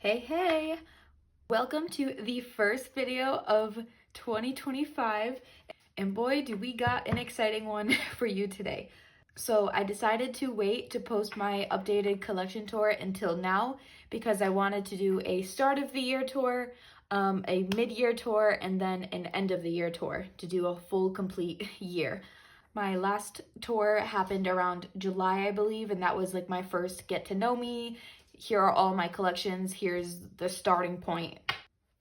Hey! Welcome to the first video of 2025, and boy, do we got an exciting one for you today. So I decided to wait to post my updated collection tour until now because I wanted to do a start of the year tour, a mid-year tour, and then an end of the year tour to do a full complete year. My last tour happened around July, I believe, and that was like my first get to know me. Here are all my collections. Here's the starting point.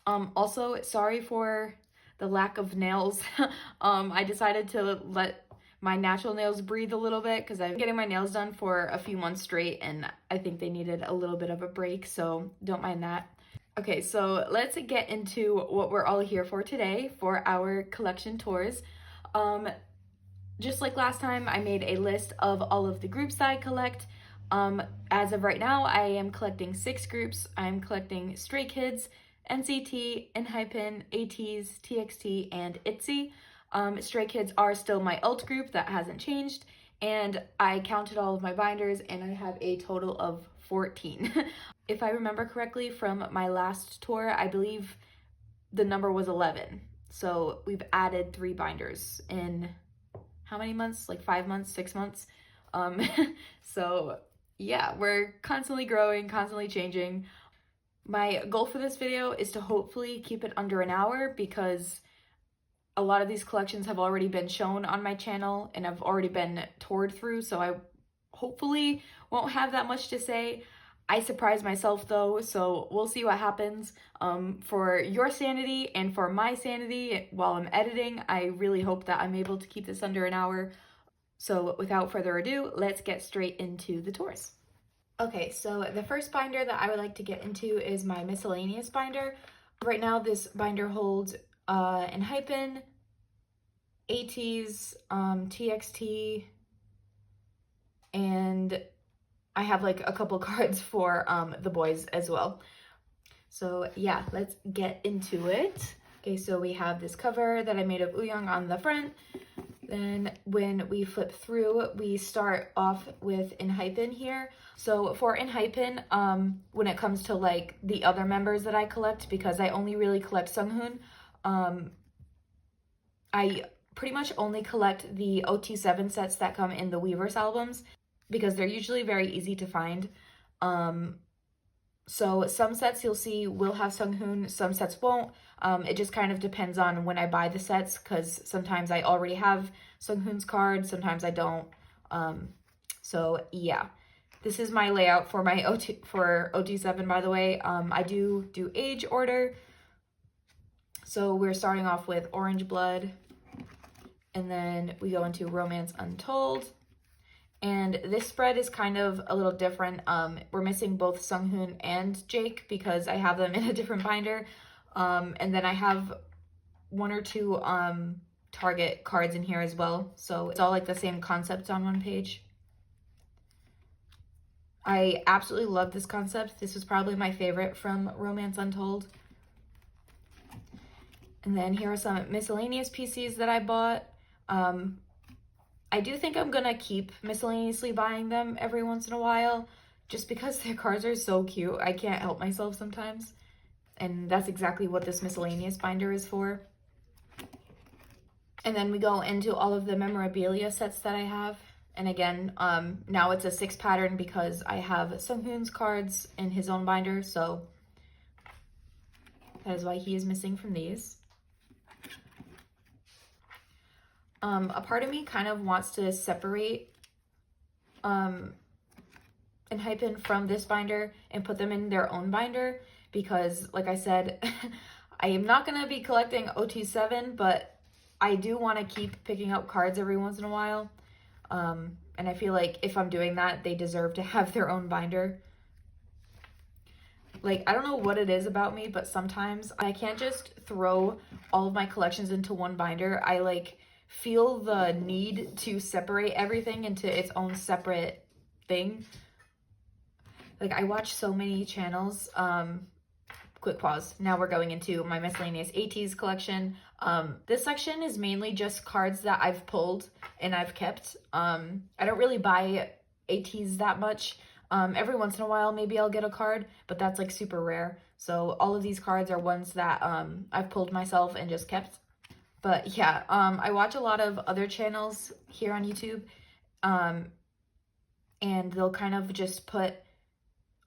Also, sorry for the lack of nails. I decided to let my natural nails breathe a little bit because I've been getting my nails done for a few months straight and I think they needed a little bit of a break, so don't mind that. Okay, so let's get into what we're all here for today for our collection tours. Just like last time, I made a list of all of the groups that I collect. As of right now, I am collecting 6 groups. I'm collecting Stray Kids, NCT, enhypen, ateez, TXT, and itzy. Stray Kids are still my alt group, that hasn't changed, and I counted all of my binders and I have a total of 14. If I remember correctly from my last tour, I believe the number was 11. So we've added 3 binders in how many months? Like 5 months, 6 months? So yeah, we're constantly growing, constantly changing. My goal for this video is to hopefully keep it under an hour because a lot of these collections have already been shown on my channel and have already been toured through, so I hopefully won't have that much to say. I surprised myself though, so we'll see what happens. For your sanity and for my sanity while I'm editing, I really hope that I'm able to keep this under an hour. So without further ado, let's get straight into the tours. Okay, so the first binder that I would like to get into is my miscellaneous binder. Right now, this binder holds enhypen, ateez, TXT, and I have like a couple cards for the boys as well. So yeah, let's get into it. Okay, so we have this cover that I made of yeosang on the front. Then when we flip through, we start off with enhypen here. So for enhypen, when it comes to like the other members that I collect, because I only really collect sunghoon, I pretty much only collect the OT7 sets that come in the Weverse albums because they're usually very easy to find. So some sets you'll see will have sunghoon, some sets won't. It just kind of depends on when I buy the sets because sometimes I already have sunghoon's card, sometimes I don't. So yeah, this is my layout for my OT7, by the way. I do age order. So we're starting off with Orange Blood, and then we go into Romance Untold. And this spread is kind of a little different. We're missing both Sunghoon and Jake because I have them in a different binder. And then I have 1 or 2 Target cards in here as well. So it's all like the same concept on one page. I absolutely love this concept. This was probably my favorite from Romance Untold. And then here are some miscellaneous PCs that I bought. I do think I'm gonna keep miscellaneously buying them every once in a while just because their cards are so cute. I can't help myself sometimes. And that's exactly what this miscellaneous binder is for. And then we go into all of the memorabilia sets that I have. And again, now it's a 6 pattern because I have Sunghoon's cards in his own binder, so that is why he is missing from these. A part of me kind of wants to separate enhypen from this binder and put them in their own binder because, like I said, I am not going to be collecting OT7, but I do want to keep picking up cards every once in a while. And I feel like if I'm doing that, they deserve to have their own binder. Like, I don't know what it is about me, but sometimes I can't just throw all of my collections into one binder. I like feel the need to separate everything into its own separate thing. Like, I watch so many channels. Quick pause. Now we're going into my miscellaneous ateez collection. This section is mainly just cards that I've pulled and I've kept. I don't really buy ateez that much. Every once in a while, maybe I'll get a card, but that's like super rare. So all of these cards are ones that I've pulled myself and just kept. But yeah, I watch a lot of other channels here on YouTube, and they'll kind of just put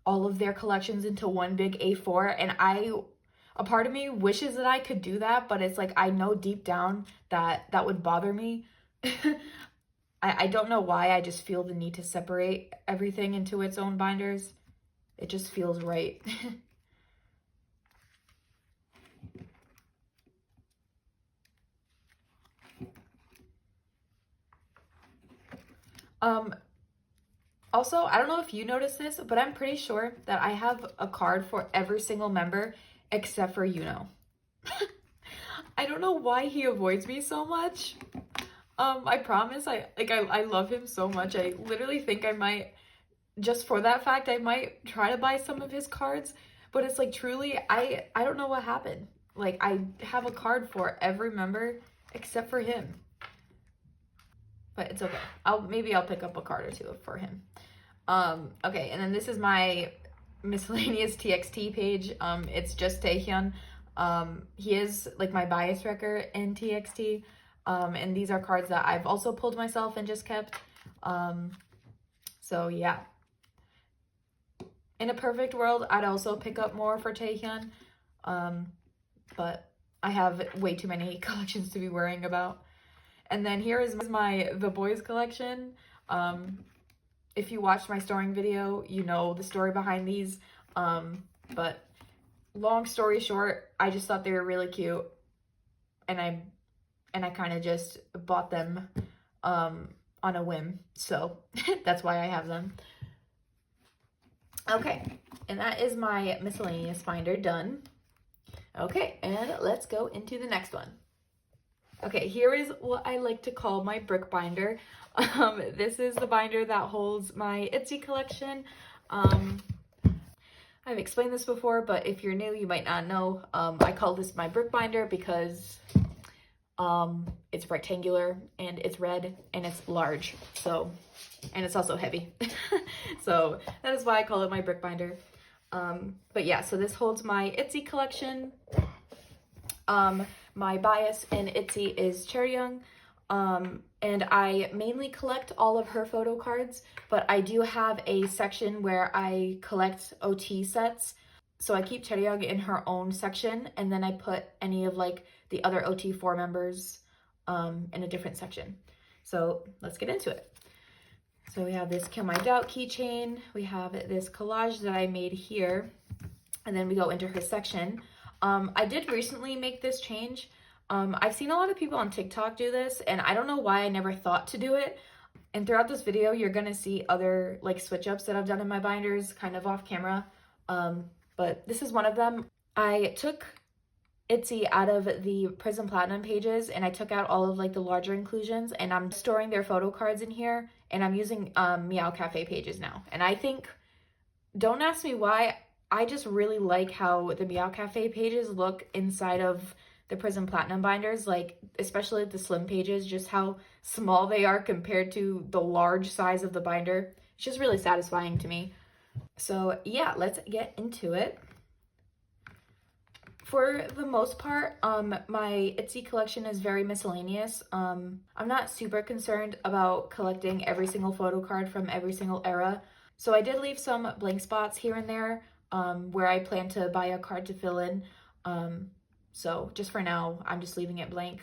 all of their collections into one big A4, and a part of me wishes that I could do that, but it's like I know deep down that that would bother me. I don't know why, I just feel the need to separate everything into its own binders. It just feels right. Also, I don't know if you noticed this, but I'm pretty sure that I have a card for every single member except for Yuno. I don't know why he avoids me so much. I promise, I love him so much. I literally think I might, just for that fact, I might try to buy some of his cards. But it's like, truly, I don't know what happened. Like, I have a card for every member except for him. But it's okay. Maybe I'll pick up a card or two for him. Okay, and then this is my miscellaneous TXT page. It's just Taehyun. He is like my bias wrecker in TXT. And these are cards that I've also pulled myself and just kept. So yeah. In a perfect world, I'd also pick up more for Taehyun. But I have way too many collections to be worrying about. And then here is my The Boys collection. If you watched my storing video, you know the story behind these. But long story short, I just thought they were really cute. And I kind of just bought them on a whim. So that's why I have them. Okay, and that is my miscellaneous binder done. Okay, and let's go into the next one. Okay, here is what I like to call my brick binder. This is the binder that holds my Itzy collection. I've explained this before, but if you're new, you might not know. I call this my brick binder because it's rectangular and it's red and it's large. So, and it's also heavy. So that is why I call it my brick binder. But yeah, so this holds my Itzy collection. My bias in Itzy is Chaeryeong, and I mainly collect all of her photo cards, but I do have a section where I collect OT sets. So I keep Chaeryeong in her own section, and then I put any of like the other OT4 members in a different section. So let's get into it. So we have this Kill My Doubt keychain, we have this collage that I made here, and then we go into her section. I did recently make this change. I've seen a lot of people on TikTok do this, and I don't know why I never thought to do it. And throughout this video, you're gonna see other like switch ups that I've done in my binders, kind of off camera. But this is one of them. I took Itzy out of the Prism Platinum pages, and I took out all of like the larger inclusions, and I'm storing their photo cards in here, and I'm using Meow Cafe pages now. And I think, don't ask me why, I just really like how the Meow Cafe pages look inside of the Prism Platinum binders, like especially the slim pages, just how small they are compared to the large size of the binder. It's just really satisfying to me. So yeah, let's get into it. For the most part, my Itzy collection is very miscellaneous. I'm not super concerned about collecting every single photo card from every single era. So I did leave some blank spots here and there where I plan to buy a card to fill in. So just for now, I'm just leaving it blank.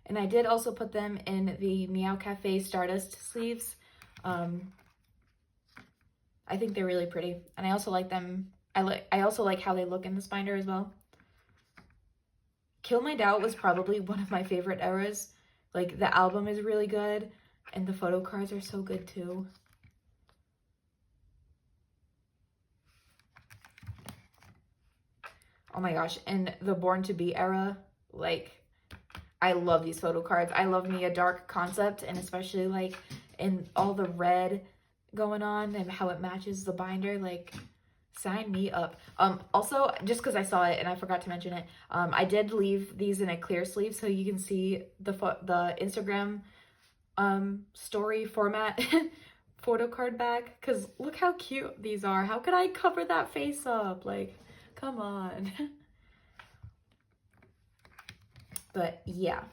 And I did also put them in the Meow Cafe Stardust sleeves. I think they're really pretty, and I also like them. I also like how they look in this binder as well. Kill My Doubt was probably one of my favorite eras. Like, the album is really good, and the photo cards are so good too. Oh my gosh, and the Born to Be era, like, I love these photo cards. I love me a dark concept, and especially like in all the red going on and how it matches the binder, like, sign me up. Also, just because I saw it and I forgot to mention it, I did leave these in a clear sleeve so you can see the Instagram story format photo card back, because look how cute these are. How could I cover that face up? Like, come on. But yeah.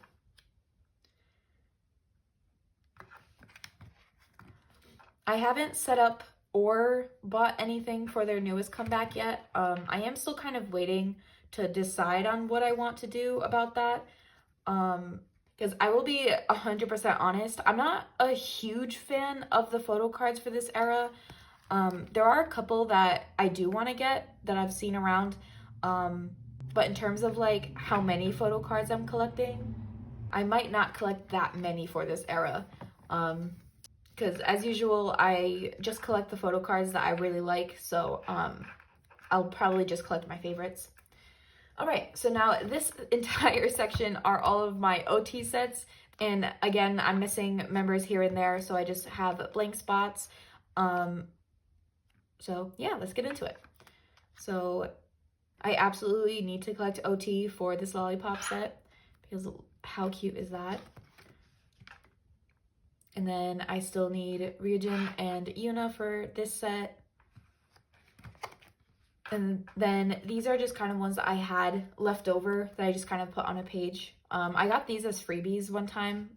I haven't set up or bought anything for their newest comeback yet. I am still kind of waiting to decide on what I want to do about that. Because I will be 100% honest, I'm not a huge fan of the photo cards for this era. There are a couple that I do want to get that I've seen around. But in terms of like how many photo cards I'm collecting, I might not collect that many for this era. Because as usual, I just collect the photo cards that I really like, so I'll probably just collect my favorites. All right, so now this entire section are all of my OT sets, and again, I'm missing members here and there, so I just have blank spots. So yeah, let's get into it. So I absolutely need to collect OT for this lollipop set, because how cute is that? And then I still need Ryujin and Yuna for this set. And then these are just kind of ones that I had left over that I just kind of put on a page. I got these as freebies one time,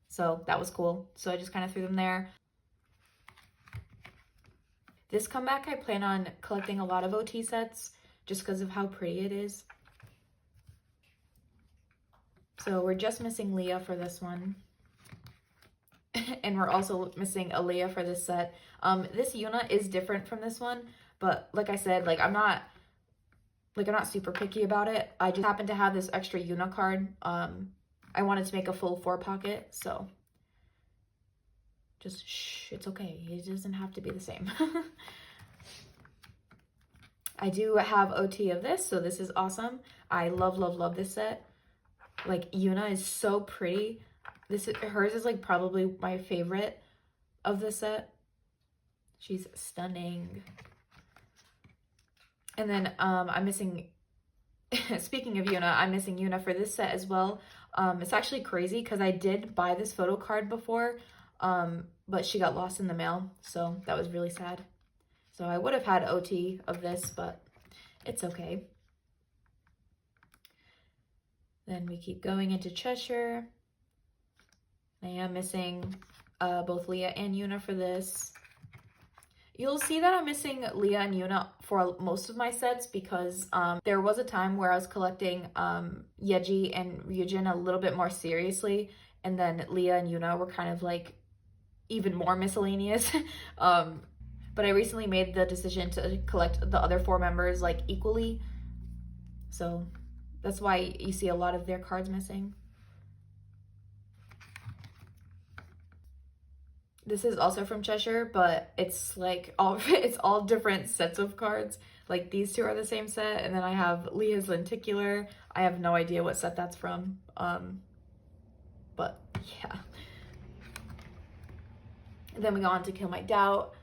so that was cool. So I just kind of threw them there. This comeback, I plan on collecting a lot of OT sets just because of how pretty it is. So we're just missing Leah for this one. And we're also missing Aaliyah for this set. This Yuna is different from this one, but like I said, like I'm not super picky about it. I just happen to have this extra Yuna card. I wanted to make a full 4-pocket, so just shh, it's okay. It doesn't have to be the same. I do have OT of this, so this is awesome. I love, love, love this set. Like, Yuna is so pretty. Hers is like probably my favorite of the set. She's stunning. And then I'm missing, speaking of Yuna, I'm missing Yuna for this set as well. It's actually crazy because I did buy this photo card before, but she got lost in the mail, so that was really sad. So I would have had OT of this, but it's okay. Then we keep going into Cheshire. I am missing both Leah and Yuna for this. You'll see that I'm missing Leah and Yuna for most of my sets because there was a time where I was collecting Yeji and Ryujin a little bit more seriously, and then Leah and Yuna were kind of like even more miscellaneous. But I recently made the decision to collect the other 4 members like equally, so that's why you see a lot of their cards missing. This is also from Cheshire, but it's like it's all different sets of cards. Like these 2 are the same set, and then I have Leah's Lenticular. I have no idea what set that's from, but yeah. And then we go on to Kill My Doubt.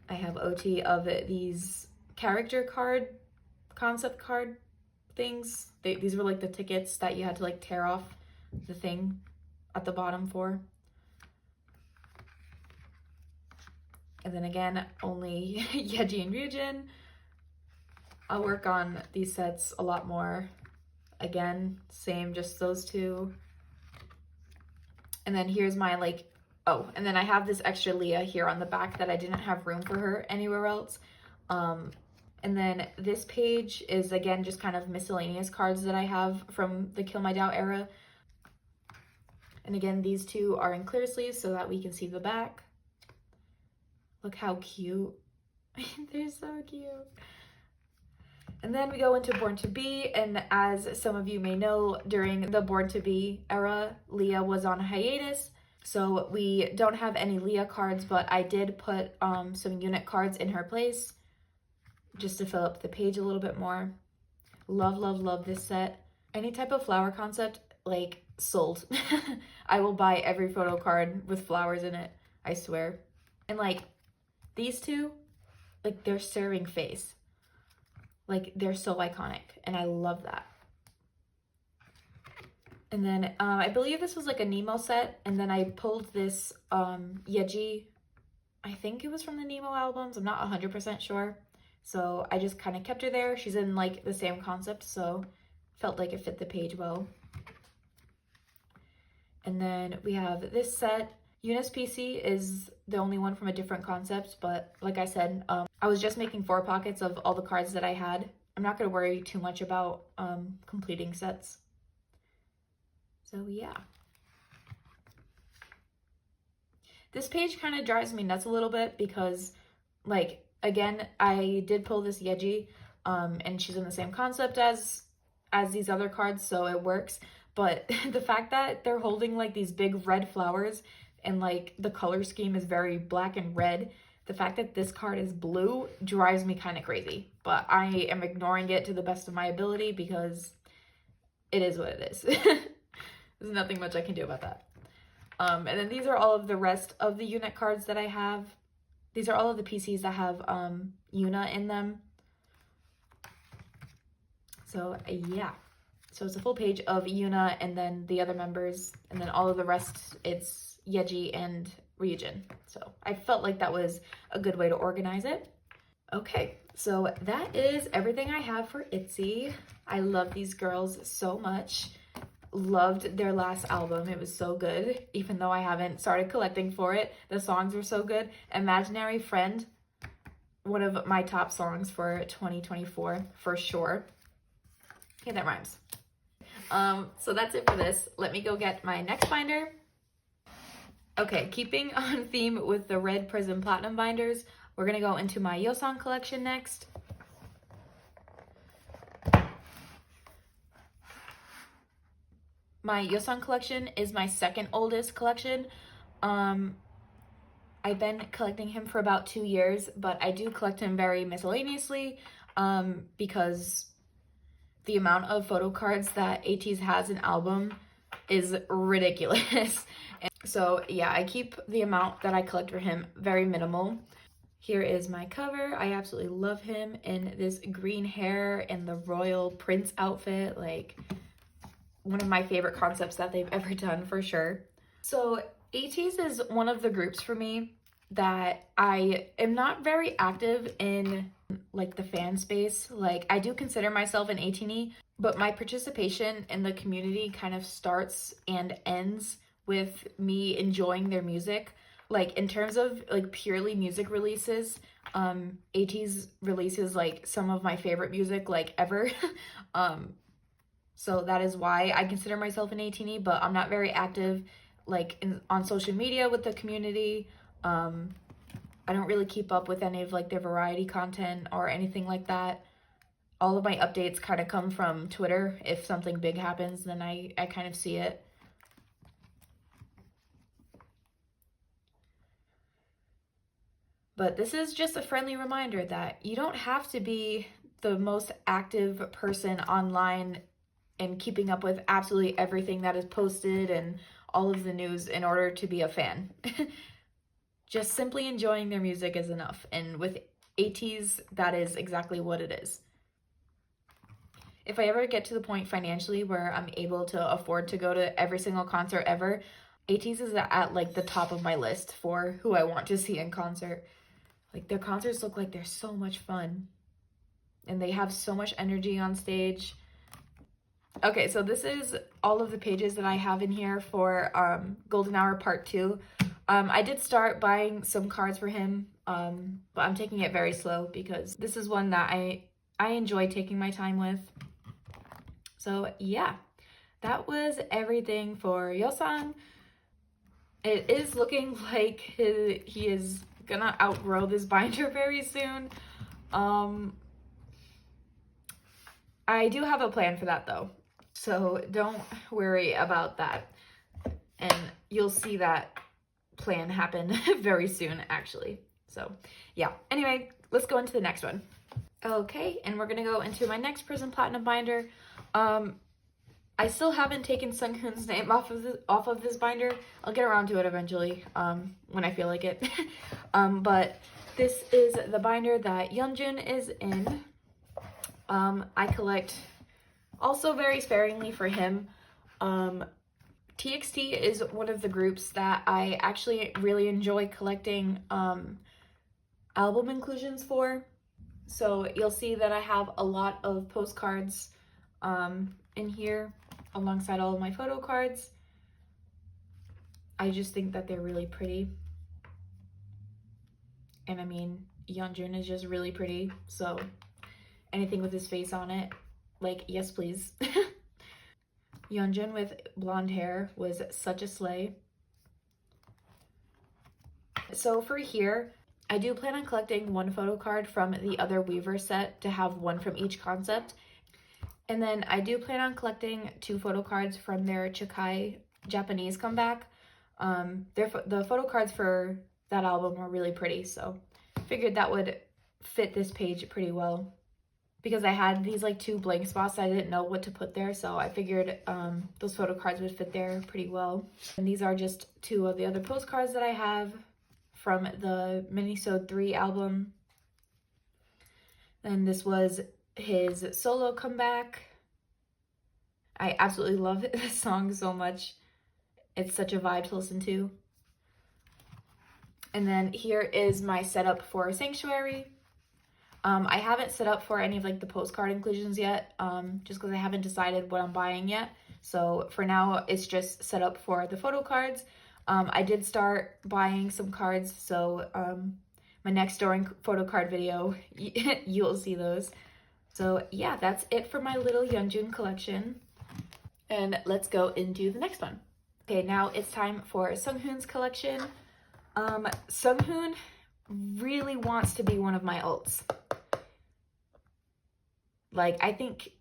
I have OT of these character card, concept card things. These were like the tickets that you had to like tear off the thing at the bottom for. And then again, only Yeji and Ryujin. I'll work on these sets a lot more. Again, same, just those 2. And then here's my like, oh, and then I have this extra Leah here on the back that I didn't have room for her anywhere else. And then this page is again just kind of miscellaneous cards that I have from the Kill My Doubt era. And again, these 2 are in clear sleeves so that we can see the back. Look how cute. They're so cute. And then we go into Born to Be, and as some of you may know, during the Born to Be era, Leah was on hiatus, so we don't have any Leah cards, but I did put some unit cards in her place just to fill up the page a little bit more. Love, love, love this set. Any type of flower concept, like, sold. I will buy every photo card with flowers in it, I swear. And like, these 2, like, they're serving face. Like, they're so iconic, and I love that. And then I believe this was like a Nemo set, and then I pulled this Yeji. I think it was from the Nemo albums. I'm not 100% sure. So I just kind of kept her there. She's in like the same concept, so felt like it fit the page well. And then we have this set. Eunice PC is the only one from a different concept, but like I said, I was just making 4 pockets of all the cards that I had. I'm not going to worry too much about completing sets. So yeah. This page kind of drives me nuts a little bit because, like, again, I did pull this Yeji, and she's in the same concept as these other cards, so it works. But the fact that they're holding like these big red flowers and like the color scheme is very black and red, the fact that this card is blue drives me kind of crazy. But I am ignoring it to the best of my ability because it is what it is. There's nothing much I can do about that. And then these are all of the rest of the unit cards that I have. These are all of the PCs that have Yuna in them. So yeah. So it's a full page of Yuna and then the other members, and then all of the rest, it's Yeji and Ryujin. So I felt like that was a good way to organize it. Okay, so that is everything I have for itzy. I love these girls so much. Loved their last album. It was so good, even though I haven't started collecting for it. The songs were so good. Imaginary Friend, one of my top songs for 2024 for sure. Okay, that rhymes. So that's it for this. Let me go get my next binder. Okay, keeping on theme with the red Prism Platinum binders, we're gonna go into my Yeosang collection next. My Yeosang collection is my second oldest collection. I've been collecting him for about 2 years, but I do collect him very miscellaneously because the amount of photo cards that ateez has in album is ridiculous. And so yeah, I keep the amount that I collect for him very minimal. Here is my cover. I absolutely love him in this green hair and the royal prince outfit. Like, one of my favorite concepts that they've ever done for sure. So ateez is one of the groups for me that I am not very active in, like, the fan space. Like, I do consider myself an ateenie, but my participation in the community kind of starts and ends with me enjoying their music. Like, in terms of like purely music releases, ateez releases like some of my favorite music like ever. So that is why I consider myself an ateenie, but I'm not very active like on social media with the community. I don't really keep up with any of like their variety content or anything like that. All of my updates kind of come from Twitter. If something big happens, then I kind of see it. But this is just a friendly reminder that you don't have to be the most active person online and keeping up with absolutely everything that is posted and all of the news in order to be a fan. Just simply enjoying their music is enough. And with ateez, that is exactly what it is. If I ever get to the point financially where I'm able to afford to go to every single concert ever, ateez is at like the top of my list for who I want to see in concert. Like, their concerts look like they're so much fun. And they have so much energy on stage. Okay, so this is all of the pages that I have in here for Golden Hour Part 2. I did start buying some cards for him, but I'm taking it very slow because this is one that I enjoy taking my time with. So yeah, that was everything for Yeosang. It is looking like he is gonna outgrow this binder very soon. I do have a plan for that though, so don't worry about that, and you'll see that plan happen very soon actually. So yeah, anyway, let's go into the next one. Okay, and we're gonna go into my next Prism Platinum binder. I still haven't taken Sunghoon's name off of this binder. I'll get around to it eventually, when I feel like it. But this is the binder that Yeonjun is in. I collect also very sparingly for him. TXT is one of the groups that I actually really enjoy collecting album inclusions for. So you'll see that I have a lot of postcards in here alongside all of my photo cards. I just think that they're really pretty. And I mean, Yeonjun is just really pretty, so anything with his face on it, like, yes please. Yeonjun with blonde hair was such a slay. So for here, I do plan on collecting one photo card from the other Weaver set to have one from each concept. And then I do plan on collecting 2 photo cards from their Chikai Japanese comeback. The photo cards for that album were really pretty, so figured that would fit this page pretty well. Because I had these like 2 blank spots, I didn't know what to put there, so I figured those photo cards would fit there pretty well. And these are just 2 of the other postcards that I have from the Minisode 3 album. And this was his solo comeback. I absolutely love this song so much. It's such a vibe to listen to. And then here is my setup for Sanctuary. I haven't set up for any of like the postcard inclusions yet, just because I haven't decided what I'm buying yet. So for now, it's just set up for the photo cards. I did start buying some cards, so my next during photo card video, you'll see those. So yeah, that's it for my little Yeonjun collection. And let's go into the next one. Okay, now it's time for Sunghoon's collection. Sunghoon really wants to be one of my ults. Like, I think,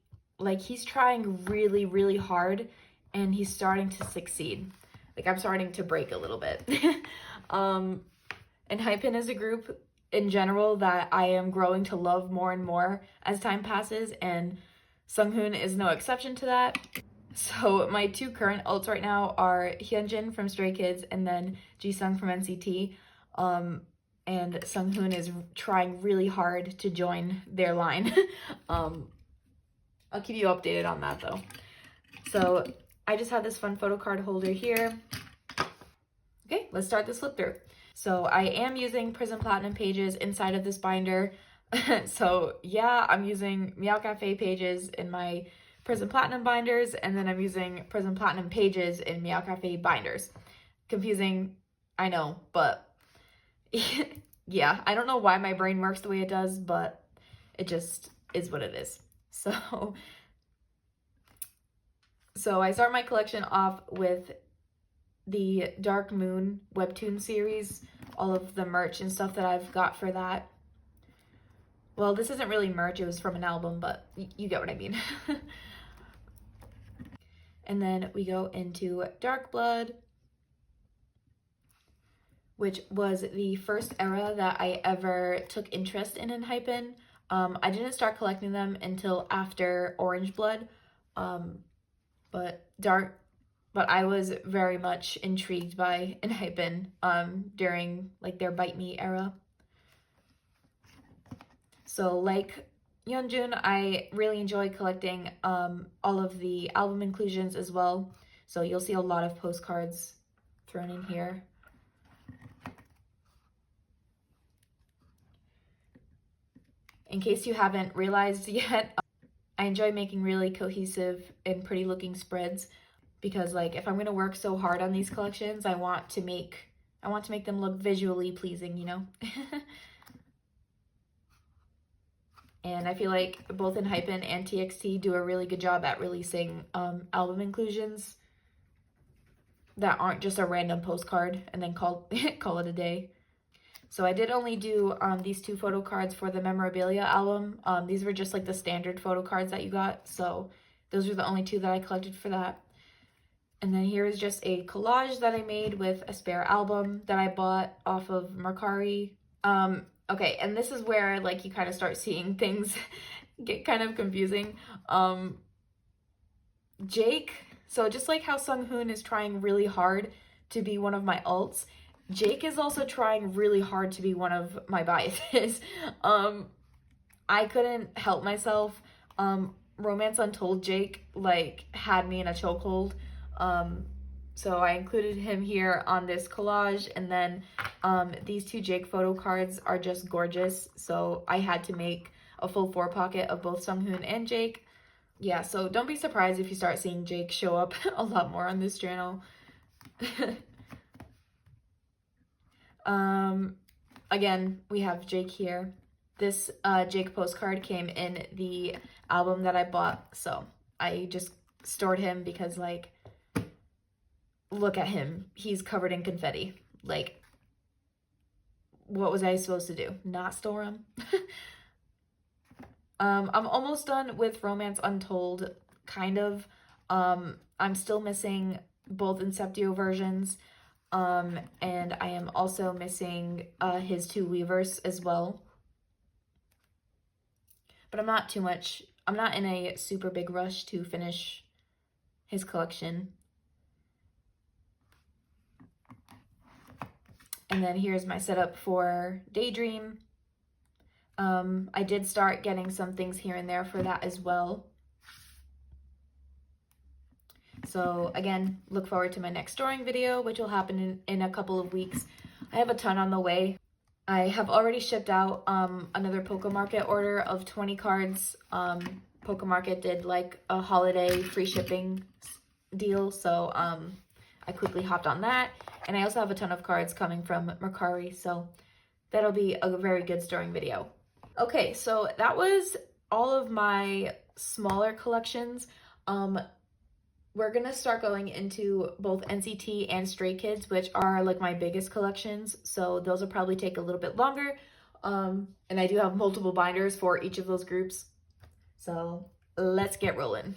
like, he's trying really, really hard, and he's starting to succeed. Like, I'm starting to break a little bit. Enhypen is a group in general that I am growing to love more and more as time passes, and Sunghoon is no exception to that. So my 2 current ults right now are Hyunjin from Stray Kids and then Jisung from NCT. And Sunghoon is trying really hard to join their line. I'll keep you updated on that though. So I just have this fun photo card holder here. Okay, let's start this flip through. So I am using Prism Platinum pages inside of this binder. So yeah, I'm using Meow Cafe pages in my Prism Platinum binders, and then I'm using Prism Platinum pages in Meow Cafe binders. Confusing, I know, but yeah, I don't know why my brain works the way it does, but it just is what it is. So I start my collection off with the Dark Moon webtoon series, all of the merch and stuff that I've got for that. Well, this isn't really merch, it was from an album, but you get what I mean. And then we go into Dark Blood, which was the first era that I ever took interest in enhypen. I didn't start collecting them until after Orange Blood, but I was very much intrigued by enhypen during like their Bite Me era. So like Yeonjun, I really enjoy collecting all of the album inclusions as well. So you'll see a lot of postcards thrown in here. In case you haven't realized yet, I enjoy making really cohesive and pretty looking spreads because like if I'm going to work so hard on these collections, I want to make them look visually pleasing, you know? And I feel like both enhypen and TXT do a really good job at releasing album inclusions that aren't just a random postcard and then call it a day. So I did only do these 2 photo cards for the memorabilia album. These were just like the standard photo cards that you got. So those were the only 2 that I collected for that. And then here is just a collage that I made with a spare album that I bought off of Mercari. Okay, and this is where like you kind of start seeing things get kind of confusing. Jake, so just like how Sunghoon is trying really hard to be one of my ults, Jake is also trying really hard to be one of my biases. I couldn't help myself. Romance Untold Jake like had me in a chokehold. So I included him here on this collage, and then these two Jake photo cards are just gorgeous, so I had to make a full 4 pocket of both Sunghoon and Jake. Yeah, so don't be surprised if you start seeing Jake show up a lot more on this channel. Again, we have Jake here. This Jake postcard came in the album that I bought, so I just stored him because, like, look at him. He's covered in confetti. Like, what was I supposed to do? Not store him? I'm almost done with Romance Untold, kind of. I'm still missing both Inceptio versions, and I am also missing his 2 Weavers as well. But I'm not in a super big rush to finish his collection. And then here's my setup for Daydream. I did start getting some things here and there for that as well. So again, look forward to my next storing video, which will happen in a couple of weeks. I have a ton on the way. I have already shipped out another Pokemarket order of 20 cards. Pokemarket did like a holiday free shipping deal, so I quickly hopped on that. And I also have a ton of cards coming from Mercari, so that'll be a very good storing video. Okay, so that was all of my smaller collections. We're gonna start going into both NCT and Stray Kids, which are like my biggest collections, so those will probably take a little bit longer. And I do have multiple binders for each of those groups, so let's get rolling.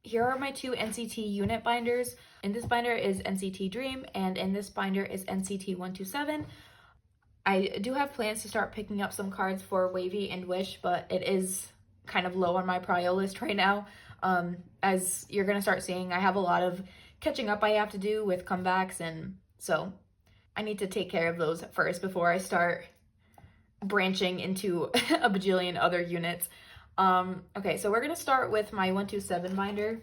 Here are my 2 NCT unit binders. In this binder is NCT Dream, and in this binder is NCT 127. I do have plans to start picking up some cards for Wavy and Wish, but it is kind of low on my prio list right now. As you're going to start seeing, I have a lot of catching up I have to do with comebacks, and so I need to take care of those first before I start branching into a bajillion other units. Okay, so we're going to start with my 127 binder.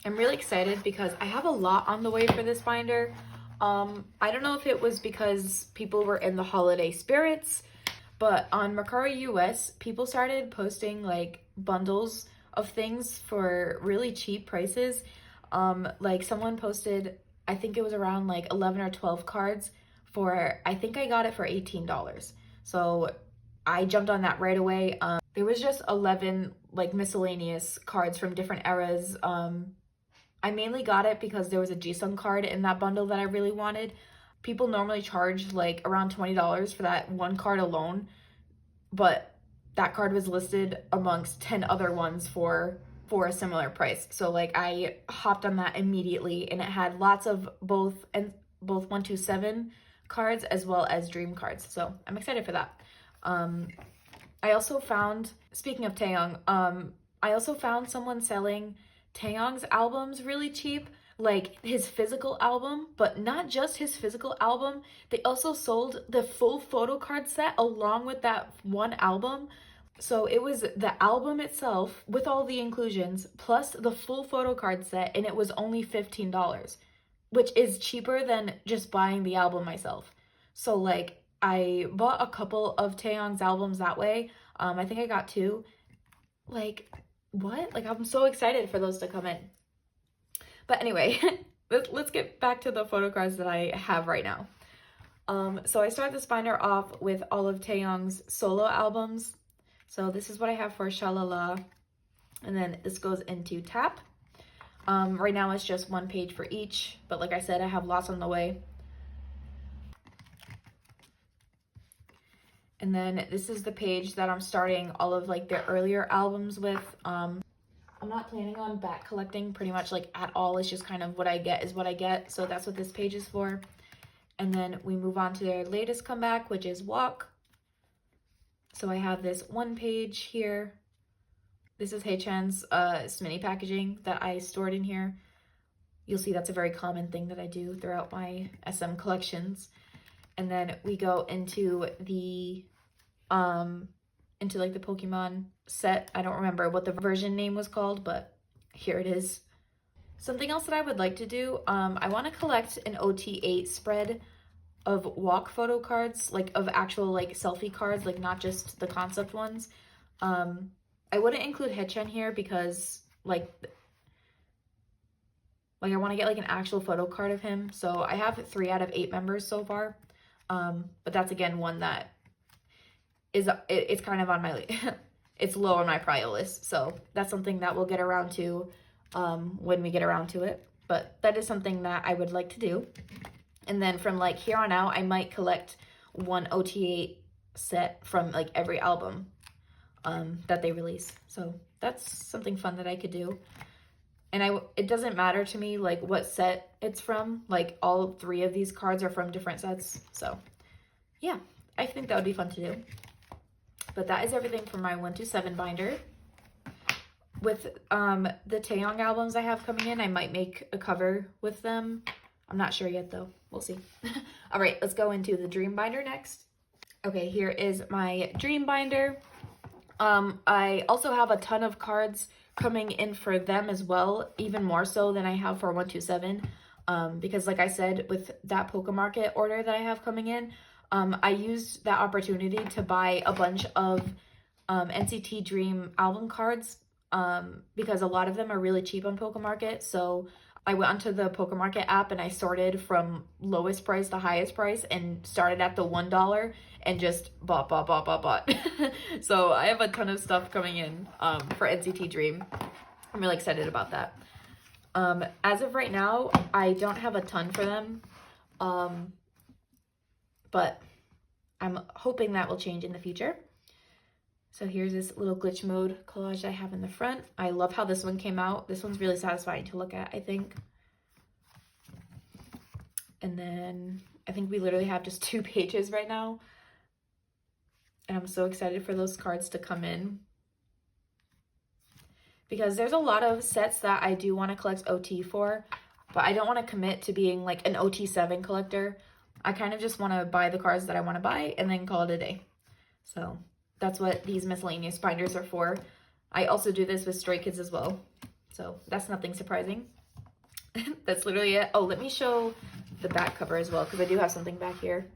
I'm really excited because I have a lot on the way for this binder. I don't know if it was because people were in the holiday spirits, but on Mercari US, people started posting like bundles of things for really cheap prices. Like someone posted, I think it was around like 11 or 12 cards for, I think I got it for $18. So I jumped on that right away. There was just 11 like miscellaneous cards from different eras. I mainly got it because there was a Jisung card in that bundle that I really wanted. People normally charge like around $20 for that one card alone, but that card was listed amongst 10 other ones for a similar price. So like I hopped on that immediately, and it had lots of both 127 cards as well as Dream cards. So I'm excited for that. I also found, speaking of Taeyong, I also found someone selling Taeyong's albums really cheap, like his physical album, but not just his physical album. They also sold the full photo card set along with that one album. So it was the album itself with all the inclusions plus the full photo card set, and it was only $15, which is cheaper than just buying the album myself. So like I bought a couple of Taeyong's albums that way. I think I got 2. Like, what? Like, I'm so excited for those to come in. But anyway, let's get back to the photo cards that I have right now. So I start this binder off with all of Taeyong's solo albums. So this is what I have for Shalala. And then this goes into Tap. Right now it's just 1 page for each, but like I said, I have lots on the way. And then this is the page that I'm starting all of like the earlier albums with. I'm not planning on back collecting pretty much like at all. It's just kind of what I get is what I get. So that's what this page is for. And then we move on to their latest comeback, which is Walk. So I have this 1 page here. This is Haechan's mini packaging that I stored in here. You'll see that's a very common thing that I do throughout my SM collections. And then we go into the like the Pokemon set. I don't remember what the version name was called, but here it is. Something else that I would like to do, I want to collect an OT8 spread of walk photo cards, like of actual like selfie cards, like not just the concept ones. I wouldn't include hyunjin here because like I want to get like an actual photo card of him. So I have 3 out of 8 members so far. But that's again one that is, it's kind of on my, it's low on my priority list. So that's something that we'll get around to when we get around to it. But that is something that I would like to do. And then from like here on out, I might collect one OT8 set from like every album that they release. So that's something fun that I could do. And it doesn't matter to me like what set it's from. Like all 3 of these cards are from different sets. So yeah, I think that would be fun to do. But that is everything for my 1-7 binder. With the Taeyong albums I have coming in, I might make a cover with them. I'm not sure yet though. We'll see. All right, let's go into the dream binder next. Okay, here is my dream binder. I also have a ton of cards coming in for them as well, even more so than I have for 1-7. Because like I said, with that Pokemarket order that I have coming in, I used that opportunity to buy a bunch of NCT Dream album cards because a lot of them are really cheap on Pokemarket. So I went onto the Pokemarket app and I sorted from lowest price to highest price and started at the $1 and just bought. So I have a ton of stuff coming in for NCT Dream. I'm really excited about that. As of right now, I don't have a ton for them, but I'm hoping that will change in the future. So here's this little glitch mode collage I have in the front. I love how this one came out. This one's really satisfying to look at, I think. And then I think we literally have just 2 pages right now. And I'm so excited for those cards to come in. Because there's a lot of sets that I do want to collect OT for, but I don't want to commit to being like an OT7 collector. I kind of just want to buy the cards that I want to buy and then call it a day. So that's what these miscellaneous binders are for. I also do this with Stray Kids as well. So that's nothing surprising. That's literally it. Oh, let me show the back cover as well, because I do have something back here.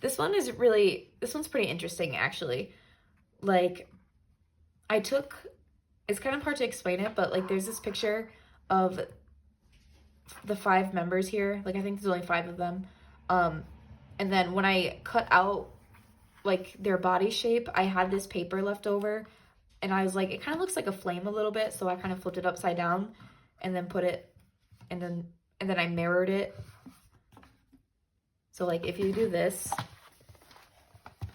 This one's pretty interesting actually. Like, it's kind of hard to explain it, but like there's this picture of the 5 members here. Like I think there's only 5 of them. And then when I cut out like their body shape, I had this paper left over and I was like, it kind of looks like a flame a little bit. So I kind of flipped it upside down and then put it, and then I mirrored it. So like if you do this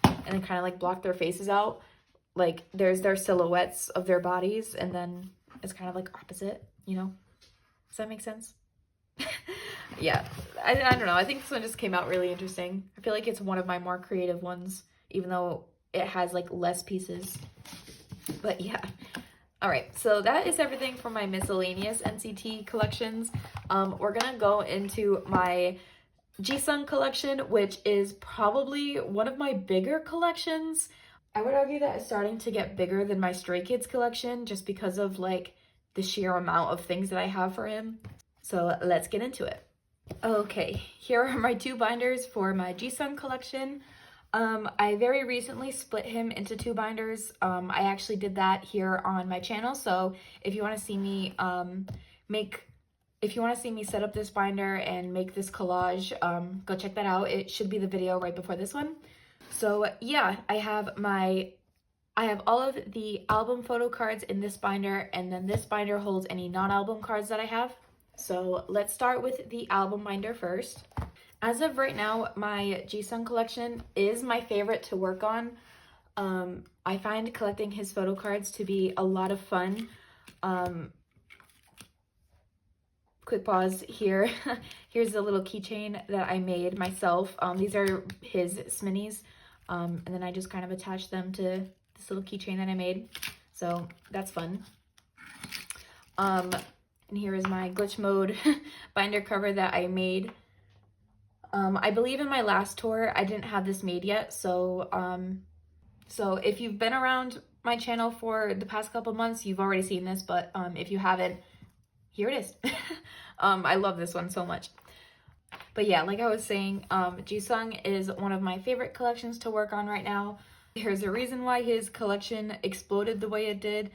and then kind of like block their faces out, like there's their silhouettes of their bodies, and then it's kind of like opposite, you know? Does that make sense? Yeah, I don't know. I think this one just came out really interesting. I feel like it's one of my more creative ones, even though it has like less pieces. But yeah. All right, so that is everything for my miscellaneous NCT collections. We're gonna go into my jisung collection, which is probably one of my bigger collections. I would argue that it's starting to get bigger than my Stray Kids collection just because of like the sheer amount of things that I have for him. So let's get into it. Okay, here are my 2 binders for my jisung collection. I very recently split him into 2 binders. I actually did that here on my channel. So if you want to see me set up this binder and make this collage, go check that out. It should be the video right before this one. So yeah, I have all of the album photo cards in this binder, and then this binder holds any non-album cards that I have. So let's start with the album binder first. As of right now, my jisung collection is my favorite to work on. I find collecting his photo cards to be a lot of fun. Quick pause here. Here's a little keychain that I made myself. These are his sminis. And then I just kind of attach them to this little keychain that I made. So that's fun. And here is my glitch mode binder cover that I made. I believe in my last tour, I didn't have this made yet. So So if you've been around my channel for the past couple months, you've already seen this, but if you haven't, here it is. I love this one so much. But yeah, like I was saying, Jisung is one of my favorite collections to work on right now. There's a reason why his collection exploded the way it did.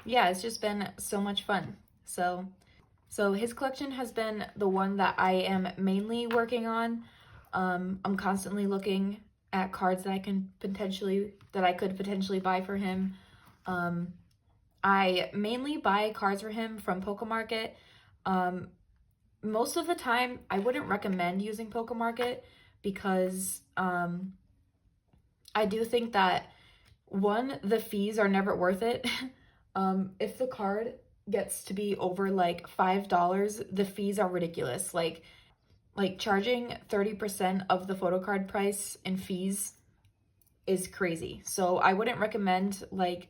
Yeah, it's just been so much fun. So his collection has been the one that I am mainly working on. I'm constantly looking at cards that I could potentially buy for him. I mainly buy cards for him from Pokemarket. Most of the time, I wouldn't recommend using Pokemarket because I do think that, one, the fees are never worth it. If the card gets to be over like $5, the fees are ridiculous. Like charging 30% of the photo card price in fees is crazy. So I wouldn't recommend like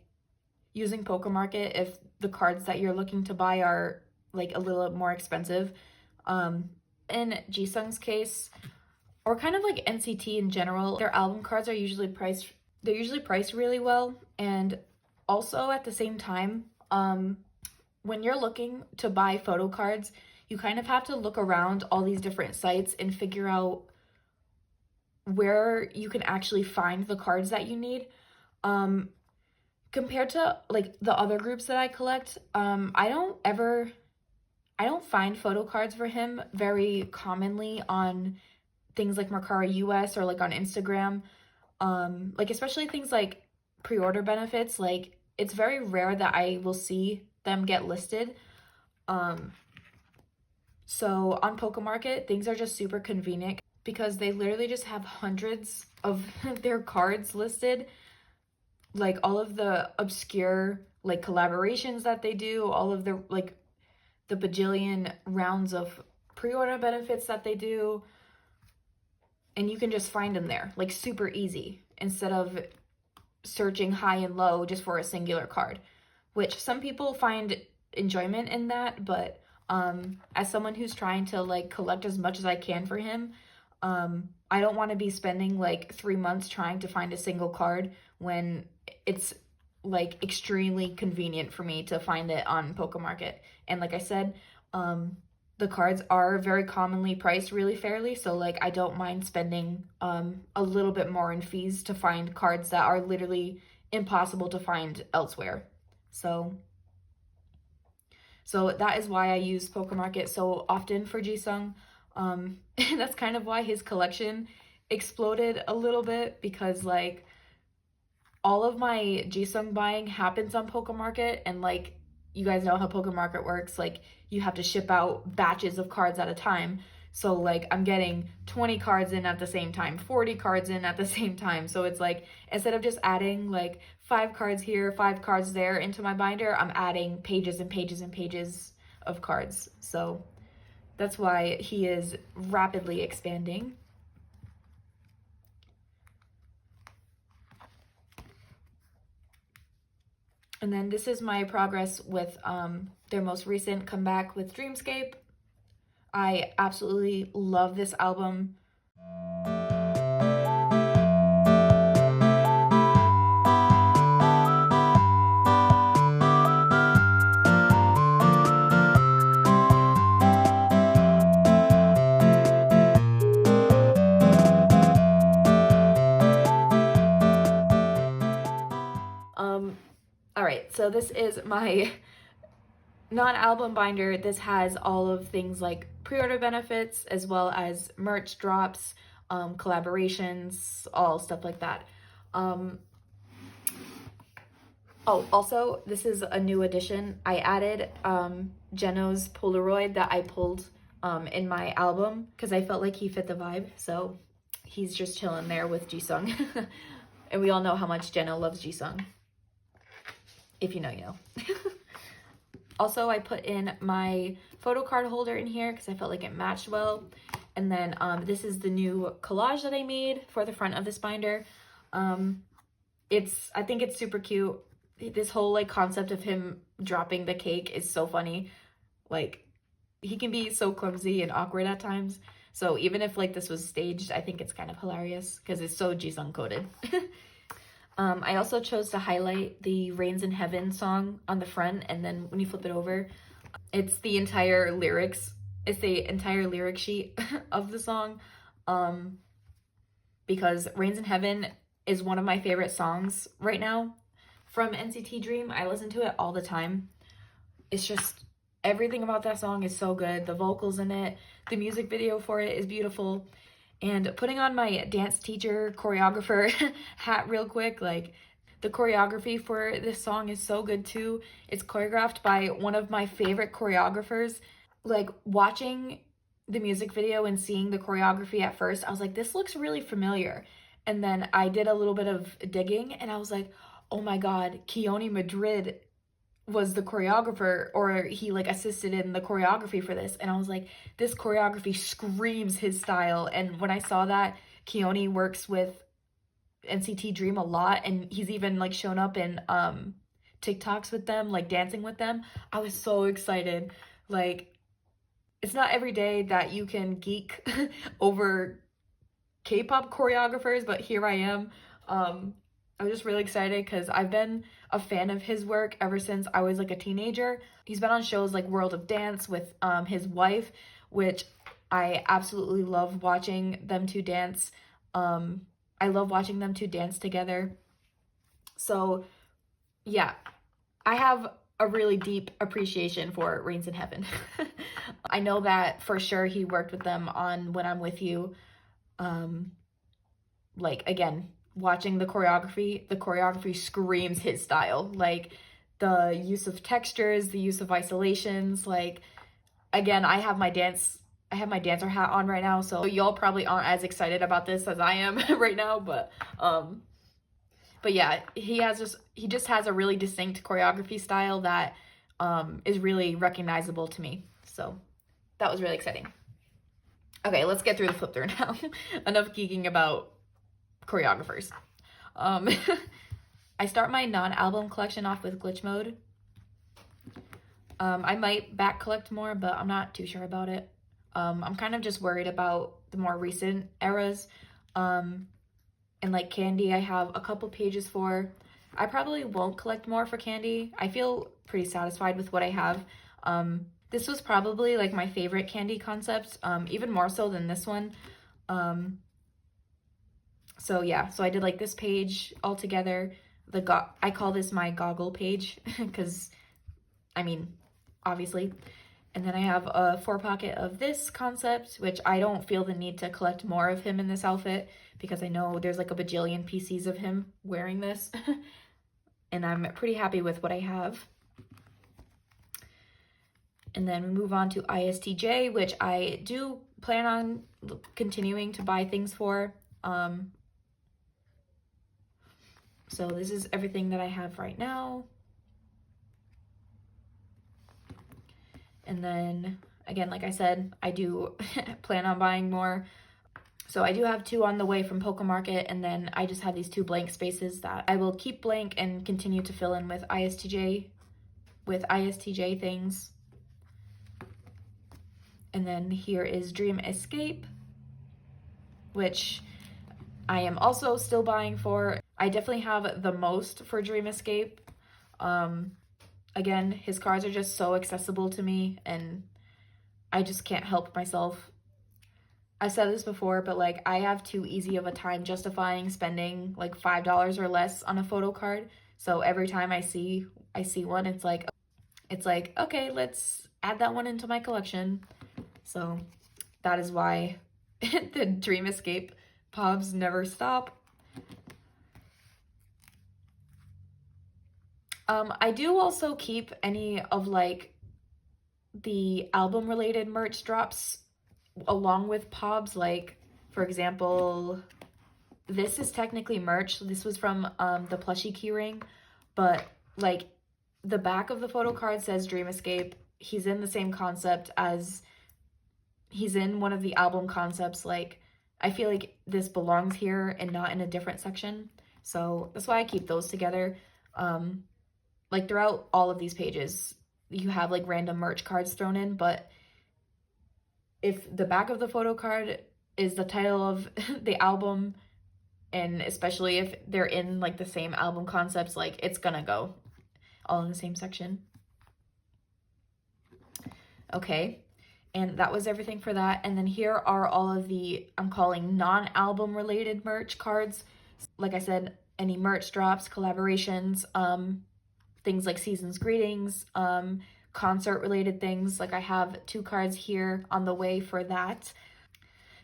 using Pokemarket if the cards that you're looking to buy are like a little more expensive. In Jisung's case, or kind of like NCT in general, their album cards are usually priced really well. And also at the same time, when you're looking to buy photo cards, you kind of have to look around all these different sites and figure out where you can actually find the cards that you need. Compared to like the other groups that I collect, I don't find photo cards for him very commonly on things like Mercari US or like on Instagram. Like especially things like pre-order benefits, like it's very rare that I will see them get listed. So on Pokemarket, things are just super convenient because they literally just have hundreds of their cards listed. Like all of the obscure like collaborations that they do, all of the like the bajillion rounds of pre-order benefits that they do, and you can just find them there like super easy instead of searching high and low just for a singular card, which some people find enjoyment in that, but as someone who's trying to like collect as much as I can for him, I don't want to be spending like 3 months trying to find a single card when it's like extremely convenient for me to find it on Pokemarket. And like I said, the cards are very commonly priced really fairly, so like I don't mind spending a little bit more in fees to find cards that are literally impossible to find elsewhere. So that is why I use Pokemarket so often for Jisung. That's kind of why his collection exploded a little bit, because like all of my Jisung buying happens on Pokemarket, and like you guys know how Pokemarket works, like you have to ship out batches of cards at a time. So like I'm getting 20 cards in at the same time, 40 cards in at the same time. So it's like instead of just adding like 5 cards here, 5 cards there into my binder, I'm adding pages and pages and pages of cards. So that's why he is rapidly expanding. And then this is my progress with their most recent comeback with Dreamscape. I absolutely love this album. All right, so this is my non-album binder. This has all of things like pre-order benefits as well as merch drops, collaborations, all stuff like that. Oh, also, this is a new addition. I added Jeno's Polaroid that I pulled in my album because I felt like he fit the vibe. So he's just chilling there with Jisung. And we all know how much Jeno loves Jisung. If you know, you know. Also, I put in my photo card holder in here because I felt like it matched well. And then this is the new collage that I made for the front of this binder. I think it's super cute. This whole like concept of him dropping the cake is so funny. Like he can be so clumsy and awkward at times. So even if like this was staged, I think it's kind of hilarious because it's so Jisung coded. I also chose to highlight the Rains in Heaven song on the front, and then when you flip it over, it's the entire lyrics. It's the entire lyric sheet of the song. Because Rains in Heaven is one of my favorite songs right now from NCT Dream. I listen to it all the time. It's just everything about that song is so good. The vocals in it, the music video for it is beautiful. And putting on my dance teacher choreographer hat real quick, like the choreography for this song is so good too. It's choreographed by one of my favorite choreographers. Like watching the music video and seeing the choreography at first, I was like, this looks really familiar. And then I did a little bit of digging and I was like, oh my God, Keone Madrid was the choreographer, or he like assisted in the choreography for this. And I was like, this choreography screams his style. And when I saw that Keone works with NCT Dream a lot, and he's even like shown up in TikToks with them, like dancing with them, I was so excited. Like, it's not every day that you can geek over K-pop choreographers, but here I am. I'm just really excited because I've been a fan of his work ever since I was like a teenager. He's been on shows like World of Dance with his wife, which I absolutely love watching them two dance. I love watching them two dance together. So yeah, I have a really deep appreciation for Rains in Heaven. I know that for sure he worked with them on When I'm With You. Like, again, watching the choreography screams his style. Like, the use of textures, the use of isolations. Like, again, I have my dancer hat on right now, so y'all probably aren't as excited about this as I am right now, but yeah, he just has a really distinct choreography style that is really recognizable to me. So that was really exciting. Okay, let's get through the flip through now. Enough geeking about choreographers. I start my non-album collection off with Glitch Mode. I might back collect more, but I'm not too sure about it. I'm kind of just worried about the more recent eras. And like Candy, I have a couple pages for. I probably won't collect more for Candy. I feel pretty satisfied with what I have. This was probably like my favorite Candy concept, even more so than this one. So yeah, so I did like this page all together. I call this my goggle page because, I mean, obviously. And then I have a 4-pocket of this concept, which I don't feel the need to collect more of him in this outfit because I know there's like a bajillion PCs of him wearing this. And I'm pretty happy with what I have. And then we move on to ISTJ, which I do plan on continuing to buy things for. So this is everything that I have right now. And then, again, like I said, I do plan on buying more. So I do have 2 on the way from Poke Market, and then I just have these 2 blank spaces that I will keep blank and continue to fill in with ISTJ things. And then here is Dream Escape, which I am also still buying for. I definitely have the most for Dream Escape. Again, his cards are just so accessible to me, and I just can't help myself. I've said this before, but like I have too easy of a time justifying spending like $5 or less on a photo card. So every time I see one, it's like, okay, let's add that one into my collection. So that is why the Dream Escape pobs never stop. I do also keep any of like the album related merch drops along with pobs. Like, for example, this is technically merch. This was from the plushie keyring, but like the back of the photo card says Dream Escape. He's in the same concept as he's in one of the album concepts. Like, I feel like this belongs here and not in a different section. So that's why I keep those together. Like throughout all of these pages, you have like random merch cards thrown in, but if the back of the photo card is the title of the album and especially if they're in like the same album concepts, like it's gonna go all in the same section. Okay, and that was everything for that. And then here are all of the, I'm calling non-album related merch cards. Like I said, any merch drops, collaborations, things like season's greetings, concert related things. Like I have 2 cards here on the way for that.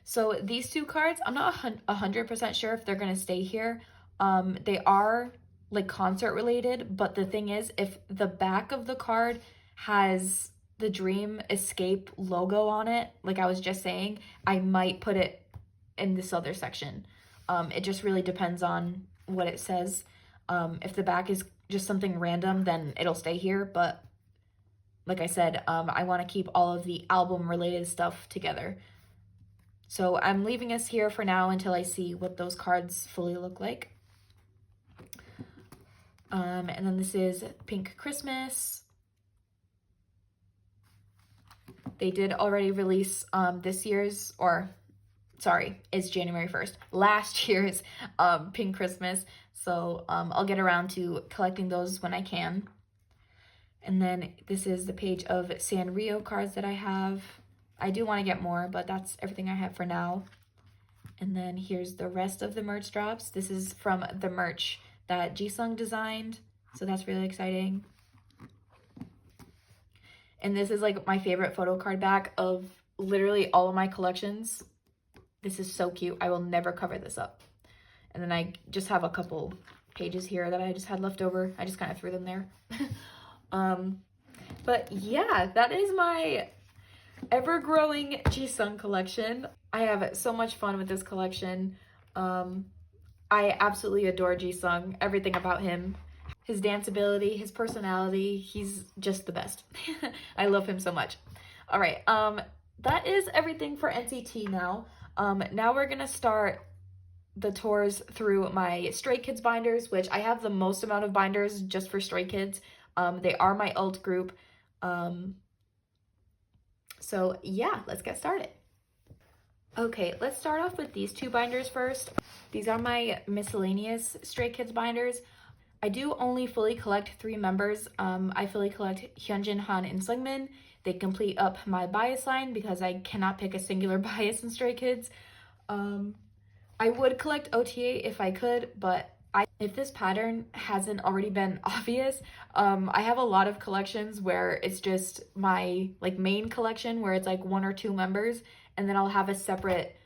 So these 2 cards, I'm not 100% sure if they're gonna stay here. They are like concert related, but the thing is, if the back of the card has the Dream Escape logo on it, like I was just saying, I might put it in this other section. It just really depends on what it says. If the back is just something random, then it'll stay here, but like I said, I want to keep all of the album related stuff together. So I'm leaving us here for now until I see what those cards fully look like. And then this is Pink Christmas. They did already release this year's, or sorry, it's January 1st, last year's Pink Christmas. So I'll get around to collecting those when I can. And then this is the page of Sanrio cards that I have. I do want to get more, but that's everything I have for now. And then here's the rest of the merch drops. This is from the merch that Jisung designed, so that's really exciting. And this is like my favorite photo card back of literally all of my collections. This is so cute. I will never cover this up. And then I just have a couple pages here that I just had left over. I just kind of threw them there. But yeah, that is my ever-growing Jisung collection. I have so much fun with this collection. I absolutely adore Jisung, everything about him. His dance ability, his personality, he's just the best. I love him so much. All right, that is everything for NCT now. Now we're gonna start the tours through my Stray Kids binders, which I have the most amount of binders just for Stray Kids. They are my alt group. So yeah, let's get started. Okay, let's start off with these 2 binders first. These are my miscellaneous Stray Kids binders. I do only fully collect 3 members. I fully collect Hyunjin, Han, and Seungmin. They complete up my bias line because I cannot pick a singular bias in Stray Kids. I would collect OTA if I could, but if this pattern hasn't already been obvious, I have a lot of collections where it's just my like main collection where it's like 1 or 2 members, and then I'll have a separate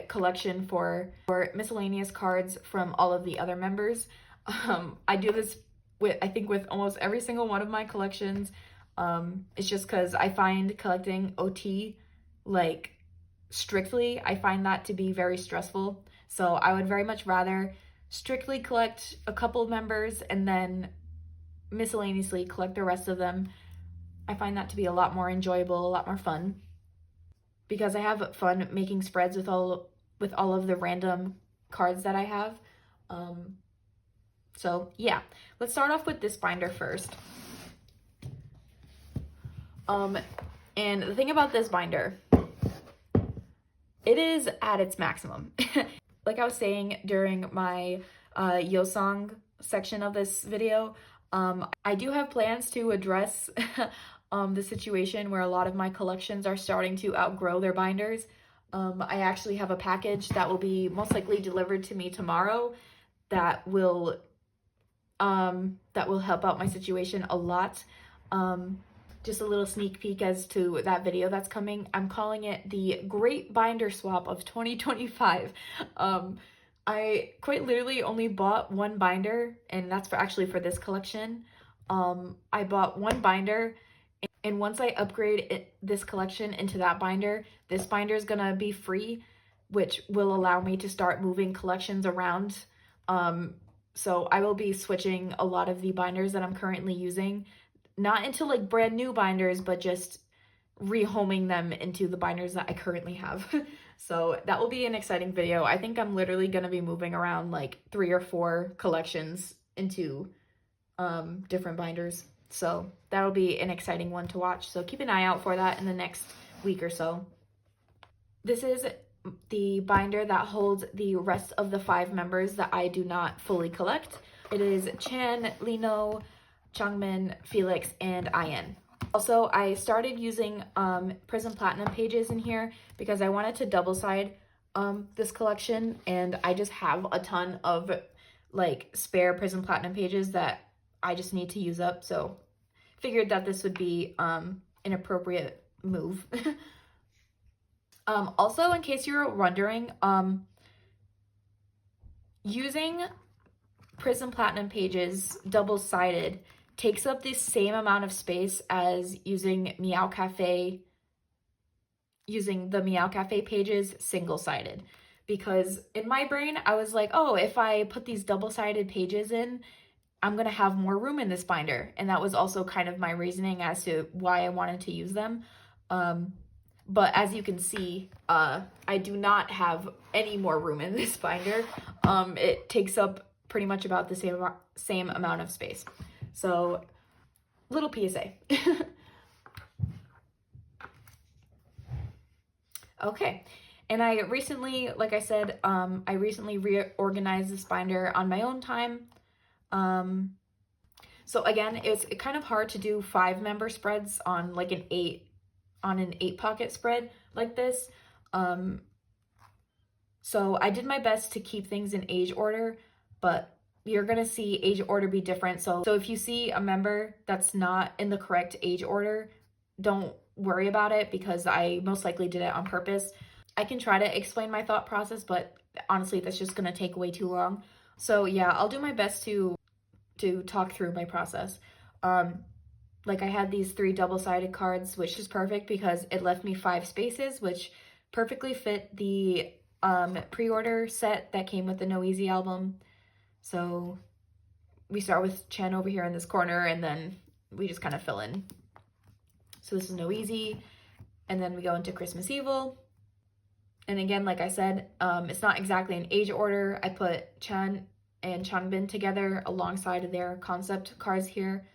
collection for miscellaneous cards from all of the other members. I do this with, I think, with almost every single one of my collections. It's just because I find collecting OT like strictly, I find that to be very stressful. So I would very much rather strictly collect a couple of members and then miscellaneously collect the rest of them. I find that to be a lot more enjoyable, a lot more fun, because I have fun making spreads with all of the random cards that I have. So yeah, let's start off with this binder first. And the thing about this binder, it is at its maximum. Like I was saying during my yeosang section of this video, I do have plans to address the situation where a lot of my collections are starting to outgrow their binders. I actually have a package that will be most likely delivered to me tomorrow that will help out my situation a lot. Just a little sneak peek as to that video that's coming. I'm calling it the Great Binder Swap of 2025. I quite literally only bought 1 binder, and that's actually for this collection. I bought 1 binder, and once I upgrade this collection into that binder, this binder is gonna be free, which will allow me to start moving collections around. So I will be switching a lot of the binders that I'm currently using, not into like brand new binders, but just rehoming them into the binders that I currently have. So that will be an exciting video. I think I'm literally going to be moving around like 3 or 4 collections into different binders. So that'll be an exciting one to watch. So keep an eye out for that in the next week or so. This is the binder that holds the rest of the 5 members that I do not fully collect. It is Chan, Lino, Seungmin, Felix, and Ian. Also, I started using Prism Platinum pages in here because I wanted to double side this collection, and I just have a ton of like spare Prism Platinum pages that I just need to use up, so figured that this would be an appropriate move. Also, in case you're wondering, using Prism Platinum pages double-sided takes up the same amount of space as using the Meow Cafe pages single-sided. Because in my brain, I was like, oh, if I put these double-sided pages in, I'm going to have more room in this binder. And that was also kind of my reasoning as to why I wanted to use them. But as you can see, I do not have any more room in this binder. It takes up pretty much about the same amount of space. So, little PSA. Okay, and I recently, like I said, I recently reorganized this binder on my own time. So again, it's kind of hard to do 5-member spreads on like an 8 pocket spread like this. So I did my best to keep things in age order, but you're gonna see age order be different. So if you see a member that's not in the correct age order, don't worry about it because I most likely did it on purpose. I can try to explain my thought process, but honestly, that's just gonna take way too long. So yeah, I'll do my best to talk through my process. Like I had these 3 double-sided cards, which is perfect because it left me 5 spaces, which perfectly fit the pre-order set that came with the No Easy album. So we start with Chen over here in this corner, and then we just kind of fill in. So this is No Easy, and then we go into Christmas Evil. And again, like I said, it's not exactly in age order. I put Chen and Changbin together alongside of their concept cards here.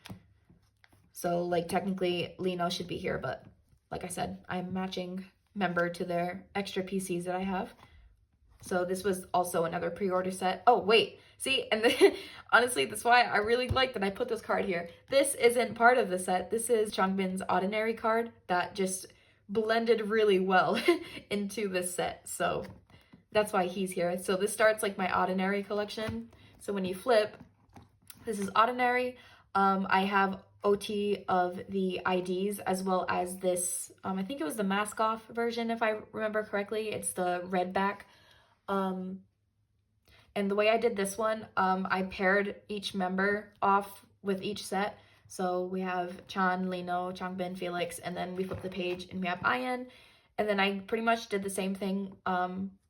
So like technically Lino should be here, but like I said, I'm matching member to their extra PCs that I have. So this was also another pre-order set. Oh, wait, see, and then, honestly, that's why I really like that I put this card here. This isn't part of the set. This is Changbin's Ordinary card that just blended really well into this set. So that's why he's here. So this starts like my Ordinary collection. So when you flip, this is Ordinary. I have OT of the IDs as well as this, I think it was the mask off version if I remember correctly. It's the red back. And the way I did this one, I paired each member off with each set. So we have Chan, Lino, Changbin, Felix, and then we flip the page and we have Ian. And then I pretty much did the same thing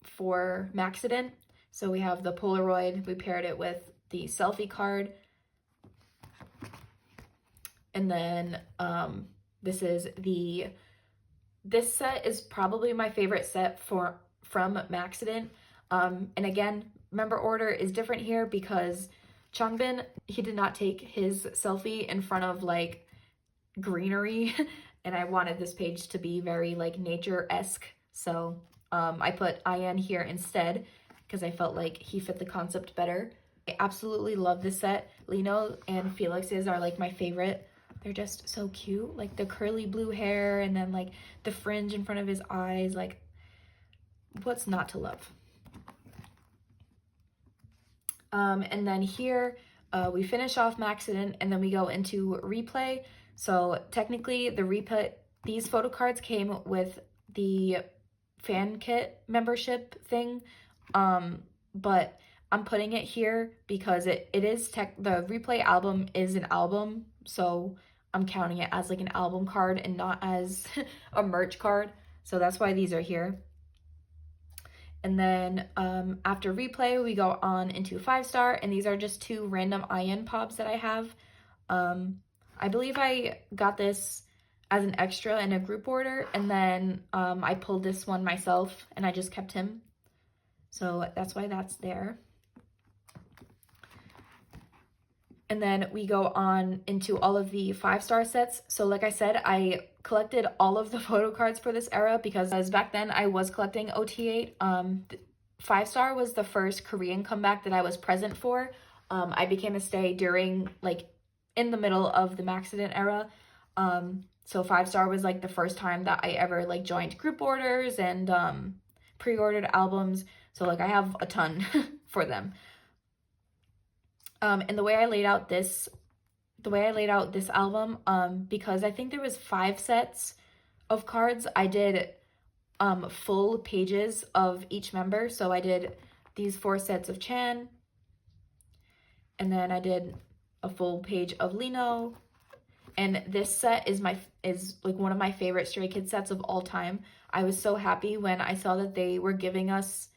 for Maxident. So we have the Polaroid, we paired it with the selfie card. And then this set is probably my favorite set from Maxident. And again, member order is different here because Changbin, he did not take his selfie in front of like greenery, and I wanted this page to be very like nature-esque. So I put Ian here instead because I felt like he fit the concept better. I absolutely love this set. Lino and Felix's are like my favorite. They're just so cute, like the curly blue hair and then like the fringe in front of his eyes, like what's not to love? And then here we finish off Maxident and then we go into Replay. So technically the replay, these photo cards came with the fan kit membership thing, but I'm putting it here because it is the Replay album is an album, so I'm counting it as like an album card and not as a merch card. So that's why these are here. And then after Replay, we go on into 5-star, and these are just 2 random Ian pobs that I have. I believe I got this as an extra in a group order, and then I pulled this one myself, and I just kept him. So that's why that's there. And then we go on into all of the 5-star sets. So like I said, I collected all of the photo cards for this era because back then I was collecting OT8. 5-star was the first Korean comeback that I was present for. I became a stay during, like, in the middle of the Maxident era. So 5-star was like the first time that I ever like joined group orders and pre-ordered albums. So like I have a ton for them. And the way I laid out this album, because I think there was 5 sets of cards, I did full pages of each member. So I did these 4 sets of Chan, and then I did a full page of Lino. And this set is like one of my favorite Stray Kids sets of all time. I was so happy when I saw that they were giving us,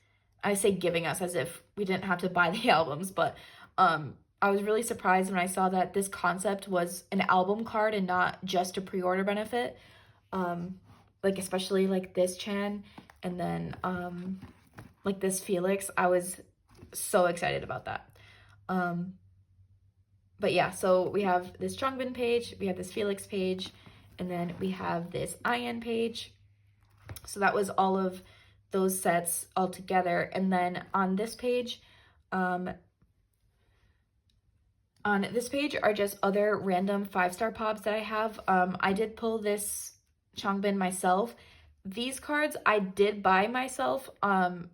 I say giving us as if we didn't have to buy the albums, but I was really surprised when I saw that this concept was an album card and not just a pre-order benefit. Like especially like this Chan and then like this Felix. I was so excited about that. But yeah, so we have this Seungmin page, we have this Felix page, and then we have this Ian page. So that was all of those sets all together. And then on this page are just other random 5-star pobs that I have. I did pull this Changbin myself. These cards I did buy myself, and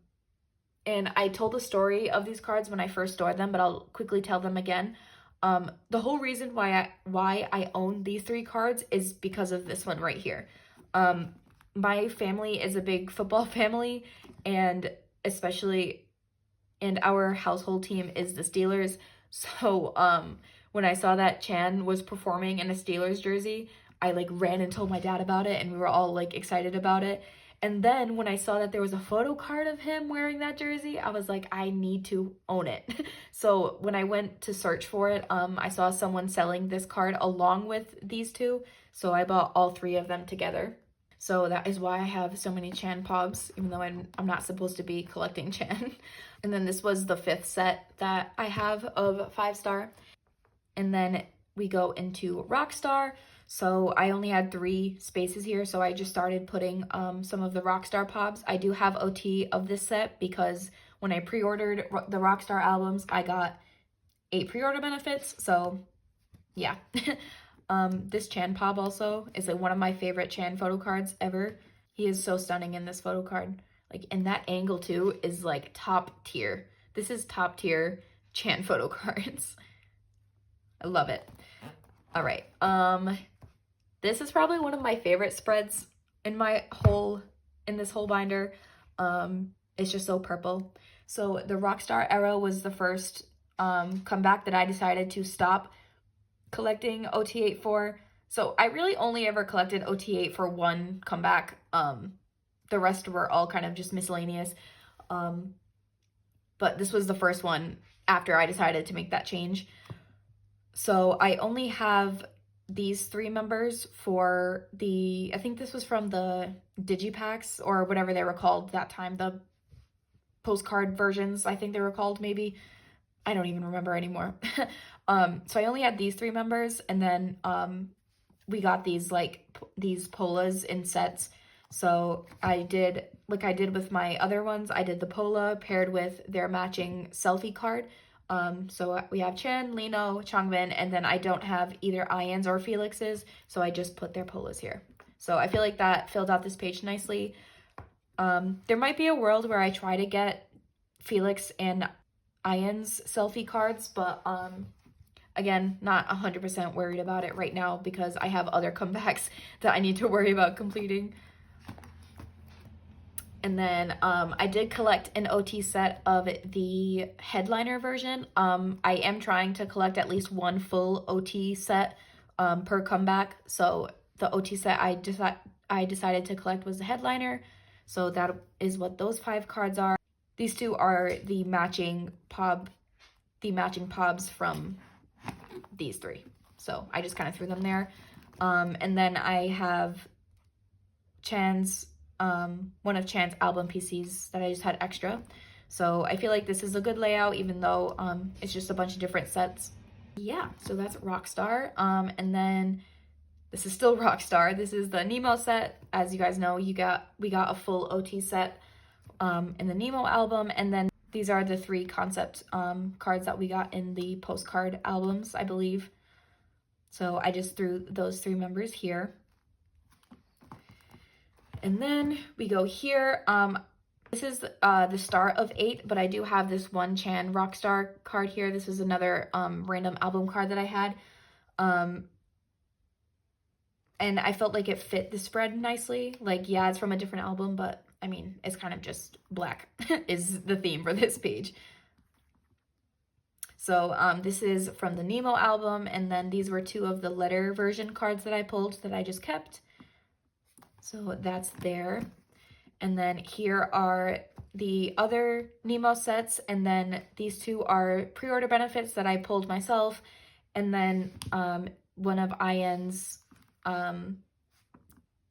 I told the story of these cards when I first stored them, but I'll quickly tell them again. The whole reason why I own these 3 cards is because of this one right here. My family is a big football family, and our household team is the Steelers. So when I saw that Chan was performing in a Steelers jersey, I like ran and told my dad about it, and we were all like excited about it. And then when I saw that there was a photo card of him wearing that jersey, I was like, I need to own it. So when I went to search for it, I saw someone selling this card along with these 2. So I bought all 3 of them together. So that is why I have so many Chan pobs, even though I'm not supposed to be collecting Chan. And then this was the 5th set that I have of 5-star. And then we go into Rockstar. So I only had 3 spaces here, so I just started putting some of the Rockstar pobs. I do have OT of this set because when I pre-ordered the Rockstar albums, I got 8 pre-order benefits, so yeah. This Chan pob also is like one of my favorite Chan photo cards ever. He is so stunning in this photo card. Like, and that angle too is like top tier. This is top tier Chan photo cards. I love it. All right. This is probably one of my favorite spreads in this whole binder. It's just so purple. So the Rockstar era was the first comeback that I decided to stop collecting OT8 for. So I really only ever collected OT8 for one comeback. The rest were all kind of just miscellaneous. But this was the first one after I decided to make that change. So I only have these 3 members for I think this was from the digipacks or whatever they were called that time, the postcard versions, I think they were called, maybe. I don't even remember anymore. So I only had these 3 members, and then we got these polas in sets. So I did, like I did with my other ones, I did the pola paired with their matching selfie card. So we have Chen, Lino, Changbin, and then I don't have either Ian's or Felix's, so I just put their polas here. So I feel like that filled out this page nicely. There might be a world where I try to get Felix and Ian's selfie cards, but again, not 100% worried about it right now because I have other comebacks that I need to worry about completing. And then I did collect an OT set of the headliner version. I am trying to collect at least one full OT set per comeback. So the OT set I decided to collect was the headliner. So that is what those 5 cards are. These 2 are the matching pobs from these 3. So I just kind of threw them there. And then I have one of Chan's album PCs that I just had extra. So I feel like this is a good layout, even though it's just a bunch of different sets. yeah, so that's Rockstar. And then this is still Rockstar. This is the Nemo set. As you guys know, we got a full OT set in the Nemo album, and then these are the 3 concept cards that we got in the postcard albums, I believe. So I just threw those 3 members here. And then we go here. This is the start of 8, but I do have this one Chan Rockstar card here. This is another random album card that I had. And I felt like it fit the spread nicely. Like, yeah, it's from a different album, but I mean, it's kind of just black is the theme for this page. So this is from the Nemo album, and then these were 2 of the letter version cards that I pulled that I just kept. So that's there. And then here are the other Nemo sets, and then these 2 are pre-order benefits that I pulled myself, and then one of Ian's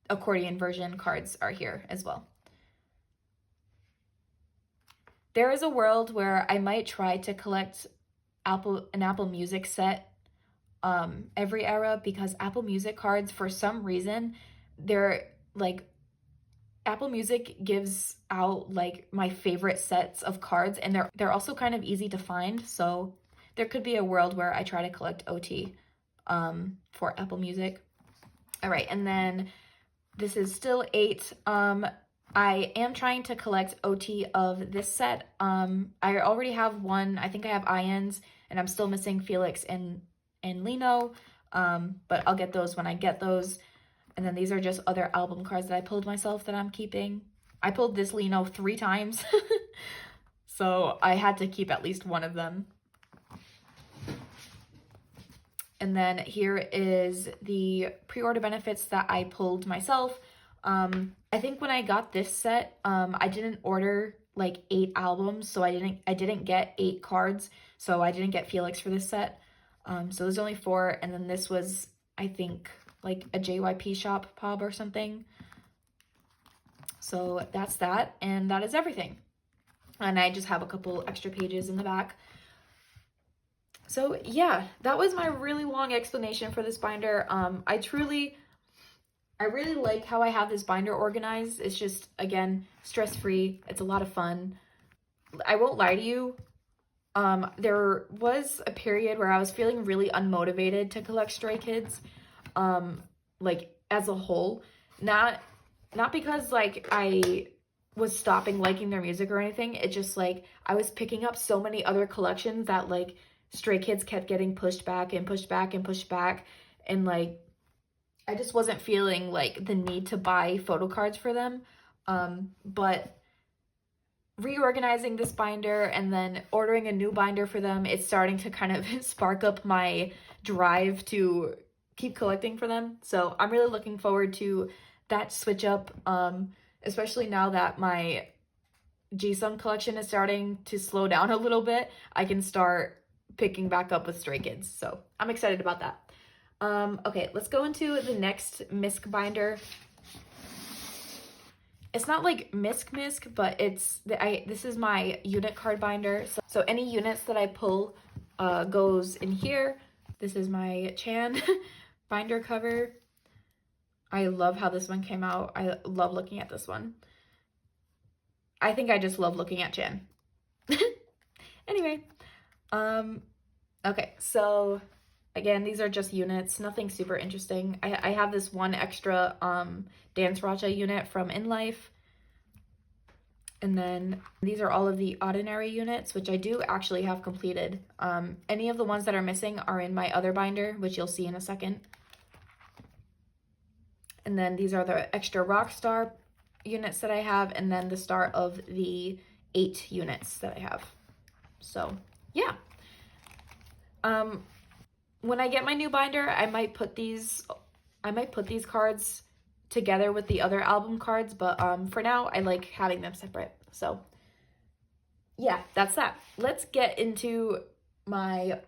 accordion version cards are here as well. There is a world where I might try to collect an Apple Music set every era, because Apple Music cards, for some reason, they're like, Apple Music gives out like my favorite sets of cards, and they're also kind of easy to find. So there could be a world where I try to collect OT for Apple Music. All right, and then this is still 8. I am trying to collect OT of this set. I already have one. I think I have Ian's, and I'm still missing Felix and Lino. But I'll get those when I get those. And then these are just other album cards that I pulled myself that I'm keeping. I pulled this Lino 3 times. So I had to keep at least one of them. And then here is the pre-order benefits that I pulled myself. I think when I got this set, I didn't order like 8 albums, so I didn't get 8 cards, so I didn't get Felix for this set. So there's only 4, and then this was, I think, like a JYP shop pob or something. So that's that, and that is everything. And I just have a couple extra pages in the back. So yeah, that was my really long explanation for this binder. I really like how I have this binder organized. It's just, again, stress-free. It's a lot of fun. I won't lie to you. There was a period where I was feeling really unmotivated to collect Stray Kids, like as a whole. Not because like I was stopping liking their music or anything. It just like I was picking up so many other collections that like Stray Kids kept getting pushed back and pushed back and pushed back, and like I just wasn't feeling like the need to buy photo cards for them. But reorganizing this binder and then ordering a new binder for them, it's starting to kind of spark up my drive to keep collecting for them. So I'm really looking forward to that switch up, especially now that my Jisung collection is starting to slow down a little bit. I can start picking back up with Stray Kids, so I'm excited about that. Okay, let's go into the next misc binder. It's not like misc, but this is my unit card binder. So any units that I pull goes in here. This is my Chan binder cover. I love how this one came out. I love looking at this one. I think I just love looking at Chan. Anyway, okay, so again, these are just units, nothing super interesting. I have this one extra Dance Racha unit from In Life. And then these are all of the ordinary units, which I do actually have completed. Any of the ones that are missing are in my other binder, which you'll see in a second. And then these are the extra Rockstar units that I have, and then the start of the 8 units that I have. So yeah. When I get my new binder, I might put these cards together with the other album cards, but for now I like having them separate. So yeah, that's that. Let's get into my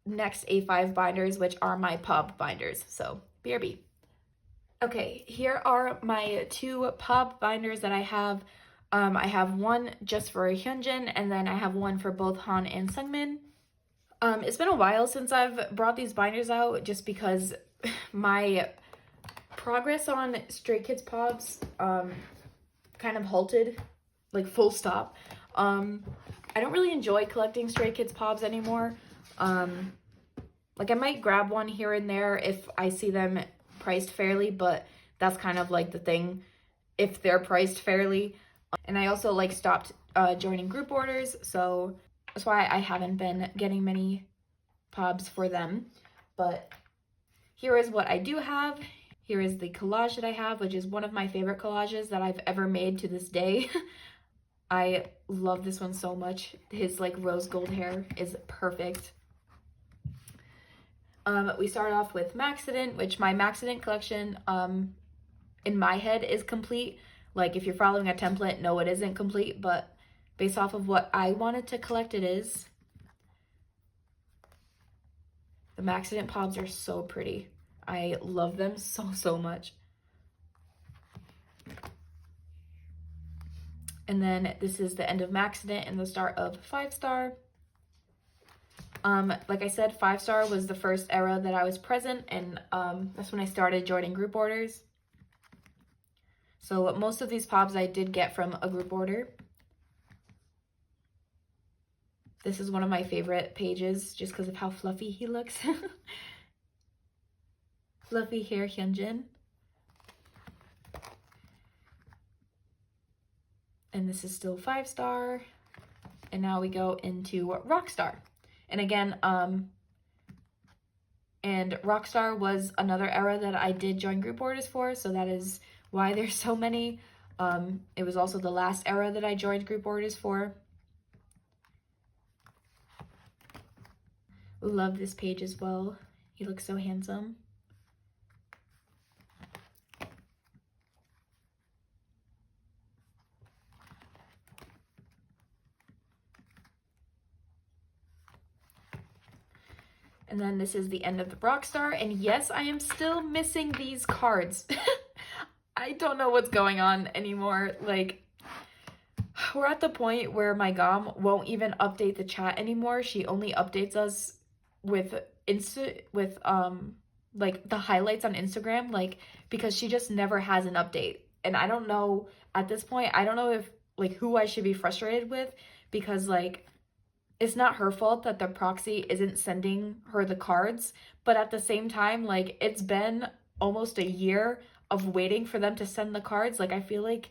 next A5 binders, which are my pob binders. So BRB. Okay, here are my 2 pob binders that I have. I have one just for Hyunjin, and then I have one for both Han and Seungmin. It's been a while since I've brought these binders out just because my progress on Stray Kids Pobs kind of halted, like full stop. I don't really enjoy collecting Stray Kids Pobs anymore. Like I might grab one here and there if I see them priced fairly, but that's kind of like the thing, if they're priced fairly. And I also like stopped joining group orders, so that's why I haven't been getting many pobs for them. But here is what I do have. Here is the collage that I have, which is one of my favorite collages that I've ever made to this day. I love this one so much. His like rose gold hair is perfect. We start off with Maxident, which my Maxident collection in my head is complete. Like if you're following a template, no, it isn't complete, but based off of what I wanted to collect, it is. The Maxident Pobs are so pretty. I love them so much. And then this is the end of Maxident and the start of 5-star. Like I said, 5-star was the first era that I was present, and that's when I started joining group orders. So most of these pobs I did get from a group order. This is one of my favorite pages just because of how fluffy he looks. Fluffy hair Hyunjin. And this is still 5-star. And now we go into Rockstar. And again, and Rockstar was another era that I did join group orders for, so that is why there's so many. It was also the last era that I joined group orders for. Love this page as well. He looks so handsome. And then this is the end of the Rockstar. And yes, I am still missing these cards. I don't know what's going on anymore. Like, we're at the point where my gom won't even update the chat anymore. She only updates us with like the highlights on Instagram, like, because she just never has an update. And I don't know, at this point, I don't know if like who I should be frustrated with, because like it's not her fault that the proxy isn't sending her the cards, but at the same time, like, it's been almost a year of waiting for them to send the cards. Like, I feel like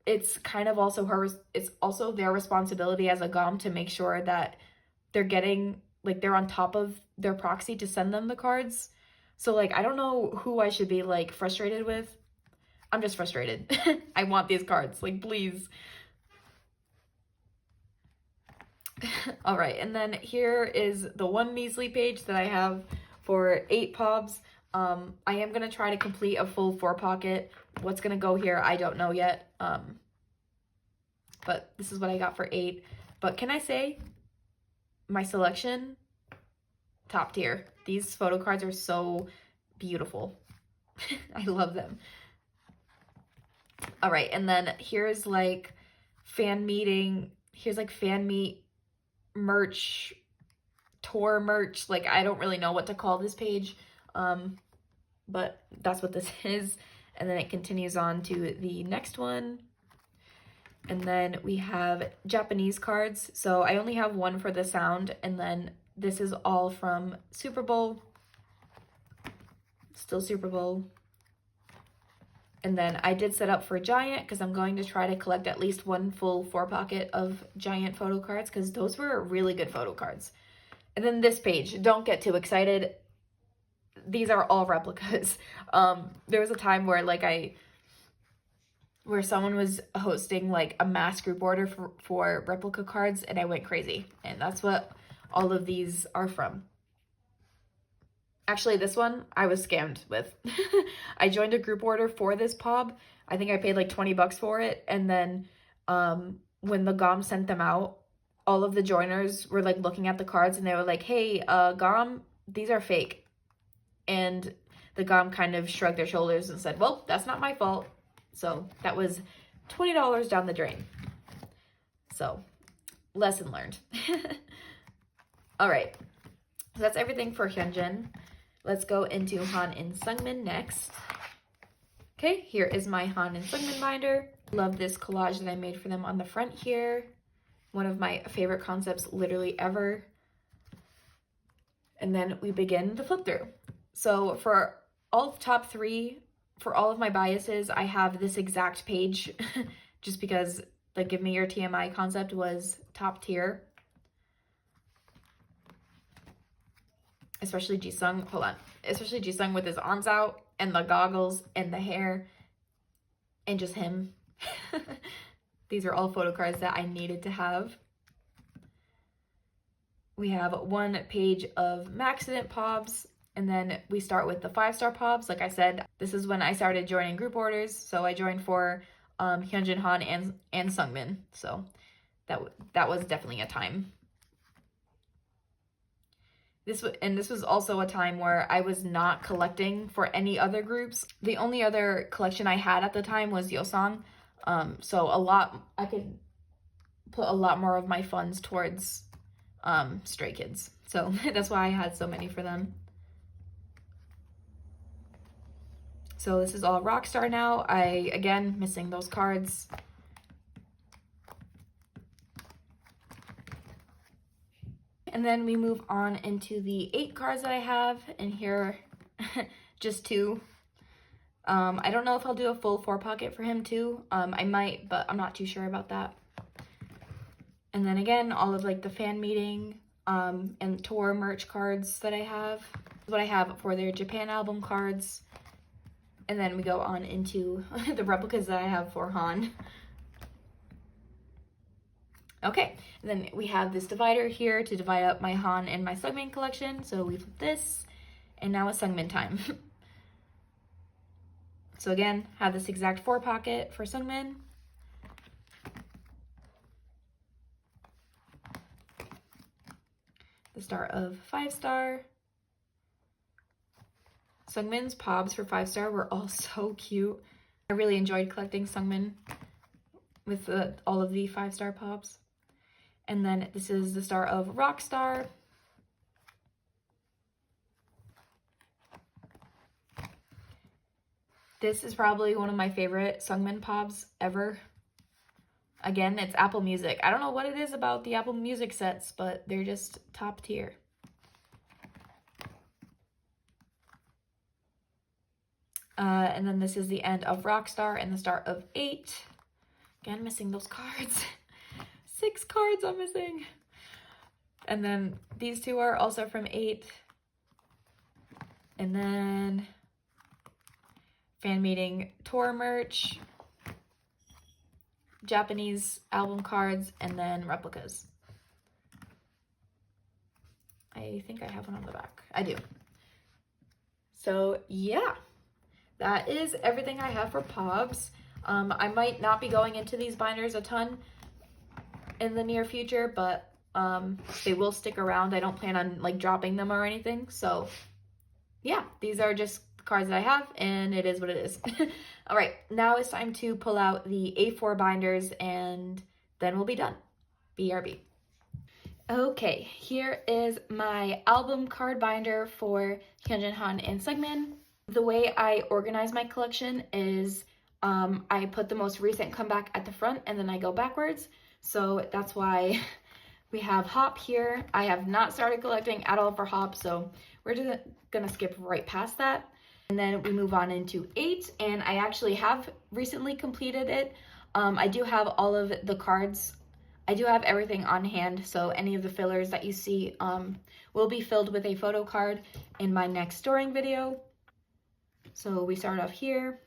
it's kind of also it's also their responsibility as a gom to make sure that they're getting, like, they're on top of their proxy to send them the cards. So, like, I don't know who I should be, like, frustrated with. I'm just frustrated. I want these cards, like, please. All right, and then here is the one measly page that I have for 8 pobs. I am going to try to complete a full 4 pocket. What's going to go here, I don't know yet. But this is what I got for 8. But can I say, my selection, top tier. These photo cards are so beautiful. I love them. All right, and then here's like fan meeting. Here's like fan meet merch, tour merch. Like, I don't really know what to call this page, but that's what this is. And then it continues on to the next one. And then we have Japanese cards. So I only have one for the sound, and then this is all from Super Bowl. Still Super Bowl. And then I did set up for Giant because I'm going to try to collect at least one full 4 pocket of Giant photo cards, because those were really good photo cards. And then this page, don't get too excited. These are all replicas. There was a time where where someone was hosting like a mass group order for replica cards, and I went crazy. And that's what all of these are from. Actually, this one I was scammed with. I joined a group order for this pob. I think I paid like 20 bucks for it. And then when the gom sent them out, all of the joiners were like looking at the cards, and they were like, hey, gom, these are fake. And the gom kind of shrugged their shoulders and said, well, that's not my fault. So that was $20 down the drain. So lesson learned. All right, so that's everything for Hyunjin. Let's go into Han and Seungmin next. Okay, here is my Han and Seungmin binder. Love this collage that I made for them on the front here. One of my favorite concepts literally ever. And then we begin the flip through. So for all of the top 3, for all of my biases, I have this exact page just because the Give Me Your TMI concept was top tier. Especially Jisung, hold on. Especially Jisung with his arms out and the goggles and the hair and just him. These are all photo cards that I needed to have. We have 1 page of Maxident pobs, and then we start with the 5-star pobs. Like I said, this is when I started joining group orders, so I joined for Hyunjin, Han, and Seungmin. So that was definitely a time. This was also a time where I was not collecting for any other groups. The only other collection I had at the time was yeosang. So I could put a lot more of my funds towards Stray Kids. So that's why I had so many for them. So this is all Rockstar now. Again, missing those cards. And then we move on into the 8 cards that I have, and here, just 2. I don't know if I'll do a full 4 pocket for him too. I might, but I'm not too sure about that. And then again, all of like the fan meeting and tour merch cards that I have. What I have for their Japan album cards. And then we go on into the replicas that I have for Han. Okay, and then we have this divider here to divide up my Han and my Seungmin collection. So we flip this, and now it's Seungmin time. So again, have this exact 4 pocket for Seungmin. The start of 5-star. Seungmin's pobs for 5-star were all so cute. I really enjoyed collecting Seungmin with all of the 5-star pobs. And then this is the start of Rockstar. This is probably one of my favorite Seungmin pobs ever. Again, it's Apple Music. I don't know what it is about the Apple Music sets, but they're just top tier. And then this is the end of Rockstar and the start of 8. Again, missing those cards. 6 cards I'm missing. And then these 2 are also from 8. And then fan meeting tour merch, Japanese album cards, and then replicas. I think I have one on the back. I do. So yeah, that is everything I have for pobs. I might not be going into these binders a ton in the near future, but they will stick around. I don't plan on like dropping them or anything. So yeah, these are just cards that I have, and it is what it is. All right, now it's time to pull out the A4 binders, and then we'll be done. BRB. Okay, here is my album card binder for Hyunjin, Han, and Seungmin. The way I organize my collection is I put the most recent comeback at the front, and then I go backwards. So that's why we have Hop here. I have not started collecting at all for Hop, so we're just gonna skip right past that. And then we move on into 8, and I actually have recently completed it. I do have all of the cards. I do have everything on hand, so any of the fillers that you see will be filled with a photo card in my next storing video. So we start off here.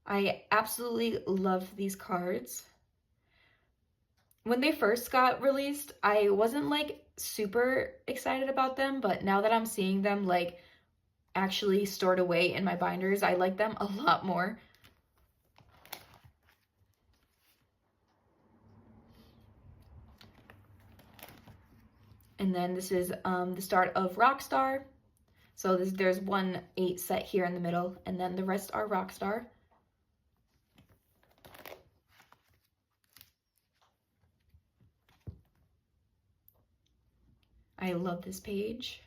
I absolutely love these cards. When they first got released, I wasn't like super excited about them, but now that I'm seeing them like actually stored away in my binders, I like them a lot more. And then this is the start of Rockstar. So there's 1/8 set here in the middle, and then the rest are Rockstar. I love this page.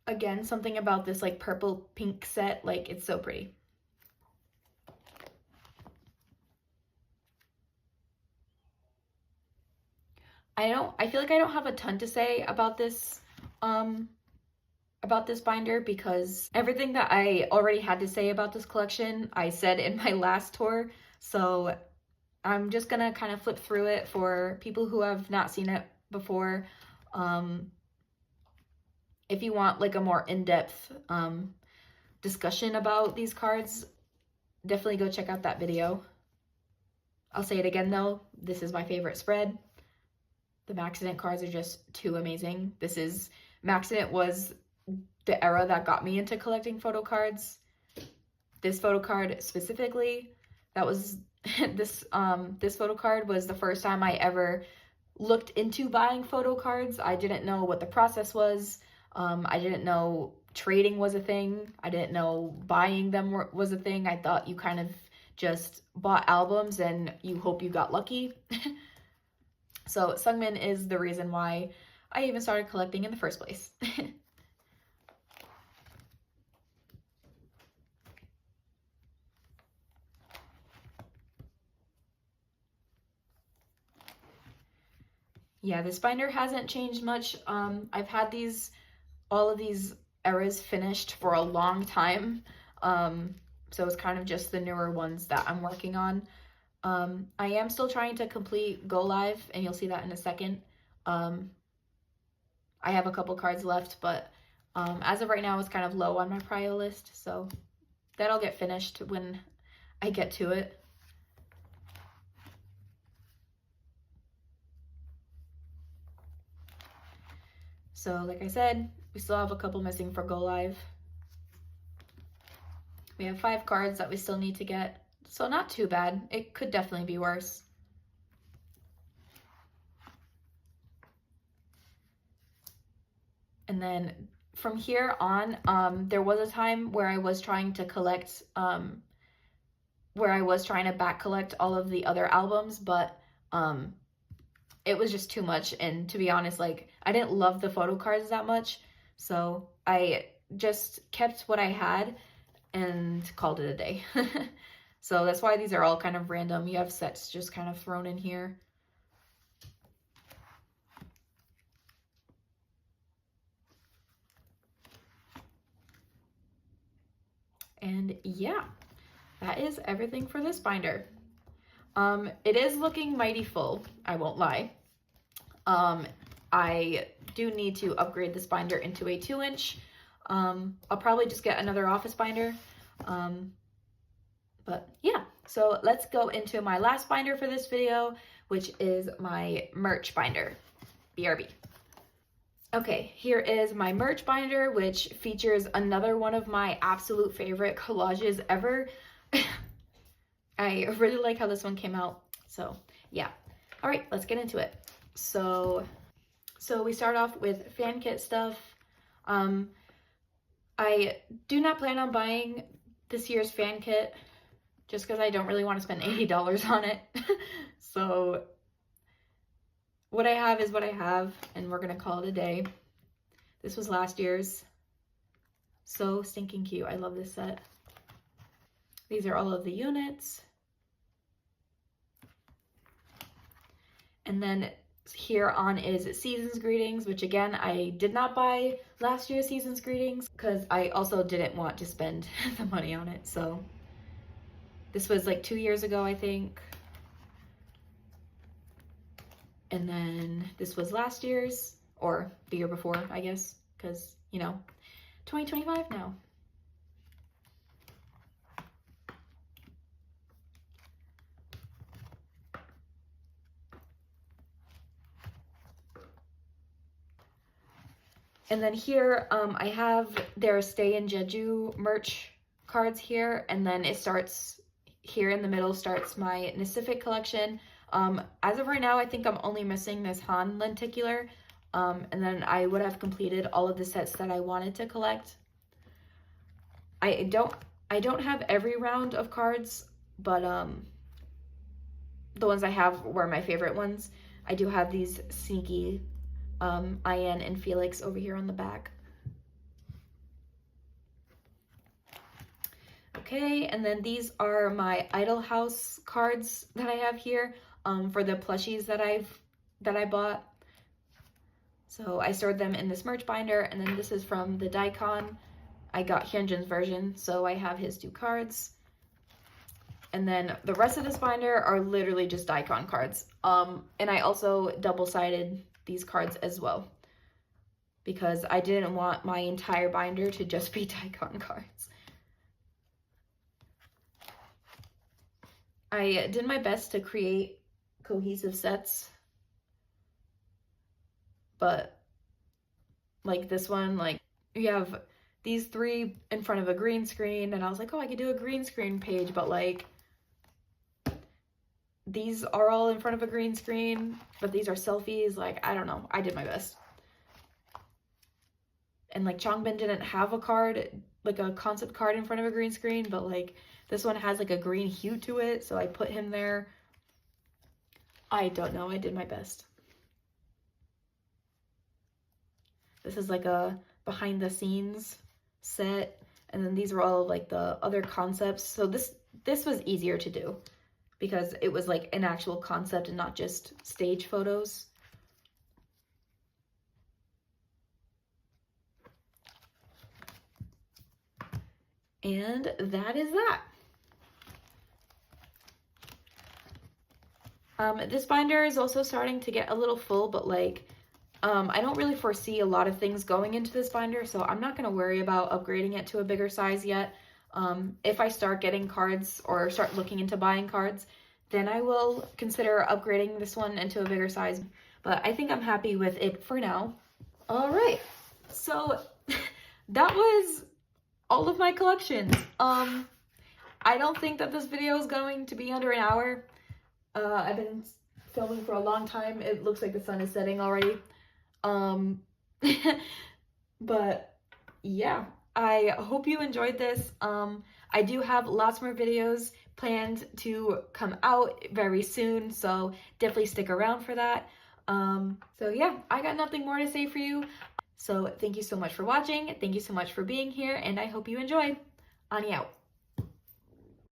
Again, something about this like purple pink set, like it's so pretty. I feel like I don't have a ton to say about this binder because everything that I already had to say about this collection I said in my last tour. So I'm just gonna kind of flip through it for people who have not seen it before. If you want like a more in-depth discussion about these cards, definitely go check out that video. I'll say it again though, this is my favorite spread. The Maxident cards are just too amazing. Maxident was the era that got me into collecting photo cards. This photo card specifically, that was this photo card was the first time I ever looked into buying photo cards. I didn't know what the process was. I didn't know trading was a thing. I didn't know buying them was a thing. I thought you kind of just bought albums and you hope you got lucky. So Seungmin is the reason why I even started collecting in the first place. Yeah, this binder hasn't changed much. I've had all of these eras finished for a long time. So it's kind of just the newer ones that I'm working on. I am still trying to complete Go Live, and you'll see that in a second. I have a couple cards left, but as of right now, it's kind of low on my prio list, so that'll get finished when I get to it. So like I said, we still have a couple missing for Go Live. We have 5 cards that we still need to get, so not too bad. It could definitely be worse. And then from here on, there was a time where I was trying to collect, where I was trying to back collect all of the other albums, but it was just too much. And to be honest, like, I didn't love the photo cards that much, so I just kept what I had and called it a day. So that's why these are all kind of random. You have sets just kind of thrown in here. And yeah, that is everything for this binder. It is looking mighty full, I won't lie. I do need to upgrade this binder into a 2-inch. I'll probably just get another office binder. But yeah, so let's go into my last binder for this video, which is my merch binder, BRB. Okay, here is my merch binder, which features another one of my absolute favorite collages ever. I really like how this one came out, so yeah. All right, let's get into it. So we start off with fan kit stuff. I do not plan on buying this year's fan kit just because I don't really want to spend $80 on it. So what I have is what I have, and we're gonna call it a day. This was last year's. So stinking cute. I love this set. These are all of the units. And then here on is Season's Greetings, which again, I did not buy last year's Season's Greetings because I also didn't want to spend the money on it. So this was like 2 years ago, I think. And then this was last year's, or the year before, I guess, because, you know, 2025 now. And then here, I have their Stay in Jeju merch cards here, and then it starts here in the middle starts my Pacific collection. As of right now, I think I'm only missing this Han lenticular, and then I would have completed all of the sets that I wanted to collect. I don't have every round of cards, but the ones I have were my favorite ones. I do have these sneaky Ian and Felix over here on the back. Okay, and then these are my Idol House cards that I have here for the plushies that I bought. So I stored them in this merch binder, and then this is from the Daikon. I got Hyunjin's version, so I have his 2 cards. And then the rest of this binder are literally just Daikon cards. And I also double-sided these cards as well, because I didn't want my entire binder to just be Daikon cards. I did my best to create cohesive sets, but like this one, like you have these 3 in front of a green screen, and I was like, oh, I could do a green screen page, but like these are all in front of a green screen, but these are selfies. Like, I don't know. I did my best. And like Changbin didn't have a card, like a concept card in front of a green screen, but like this one has like a green hue to it, so I put him there. I don't know. I did my best. This is like a behind the scenes set, and then these are all of like the other concepts. So this was easier to do because it was like an actual concept and not just stage photos. And that is that. This binder is also starting to get a little full, but like I don't really foresee a lot of things going into this binder, so I'm not going to worry about upgrading it to a bigger size yet. If I start getting cards or start looking into buying cards, then I will consider upgrading this one into a bigger size. But I think I'm happy with it for now. All right, so that was all of my collections. I don't think that this video is going to be under an hour. I've been filming for a long time. It looks like the sun is setting already. But yeah, I hope you enjoyed this. I do have lots more videos planned to come out very soon, so definitely stick around for that. So yeah, I got nothing more to say for you. So thank you so much for watching. Thank you so much for being here, and I hope you enjoy. Ani out.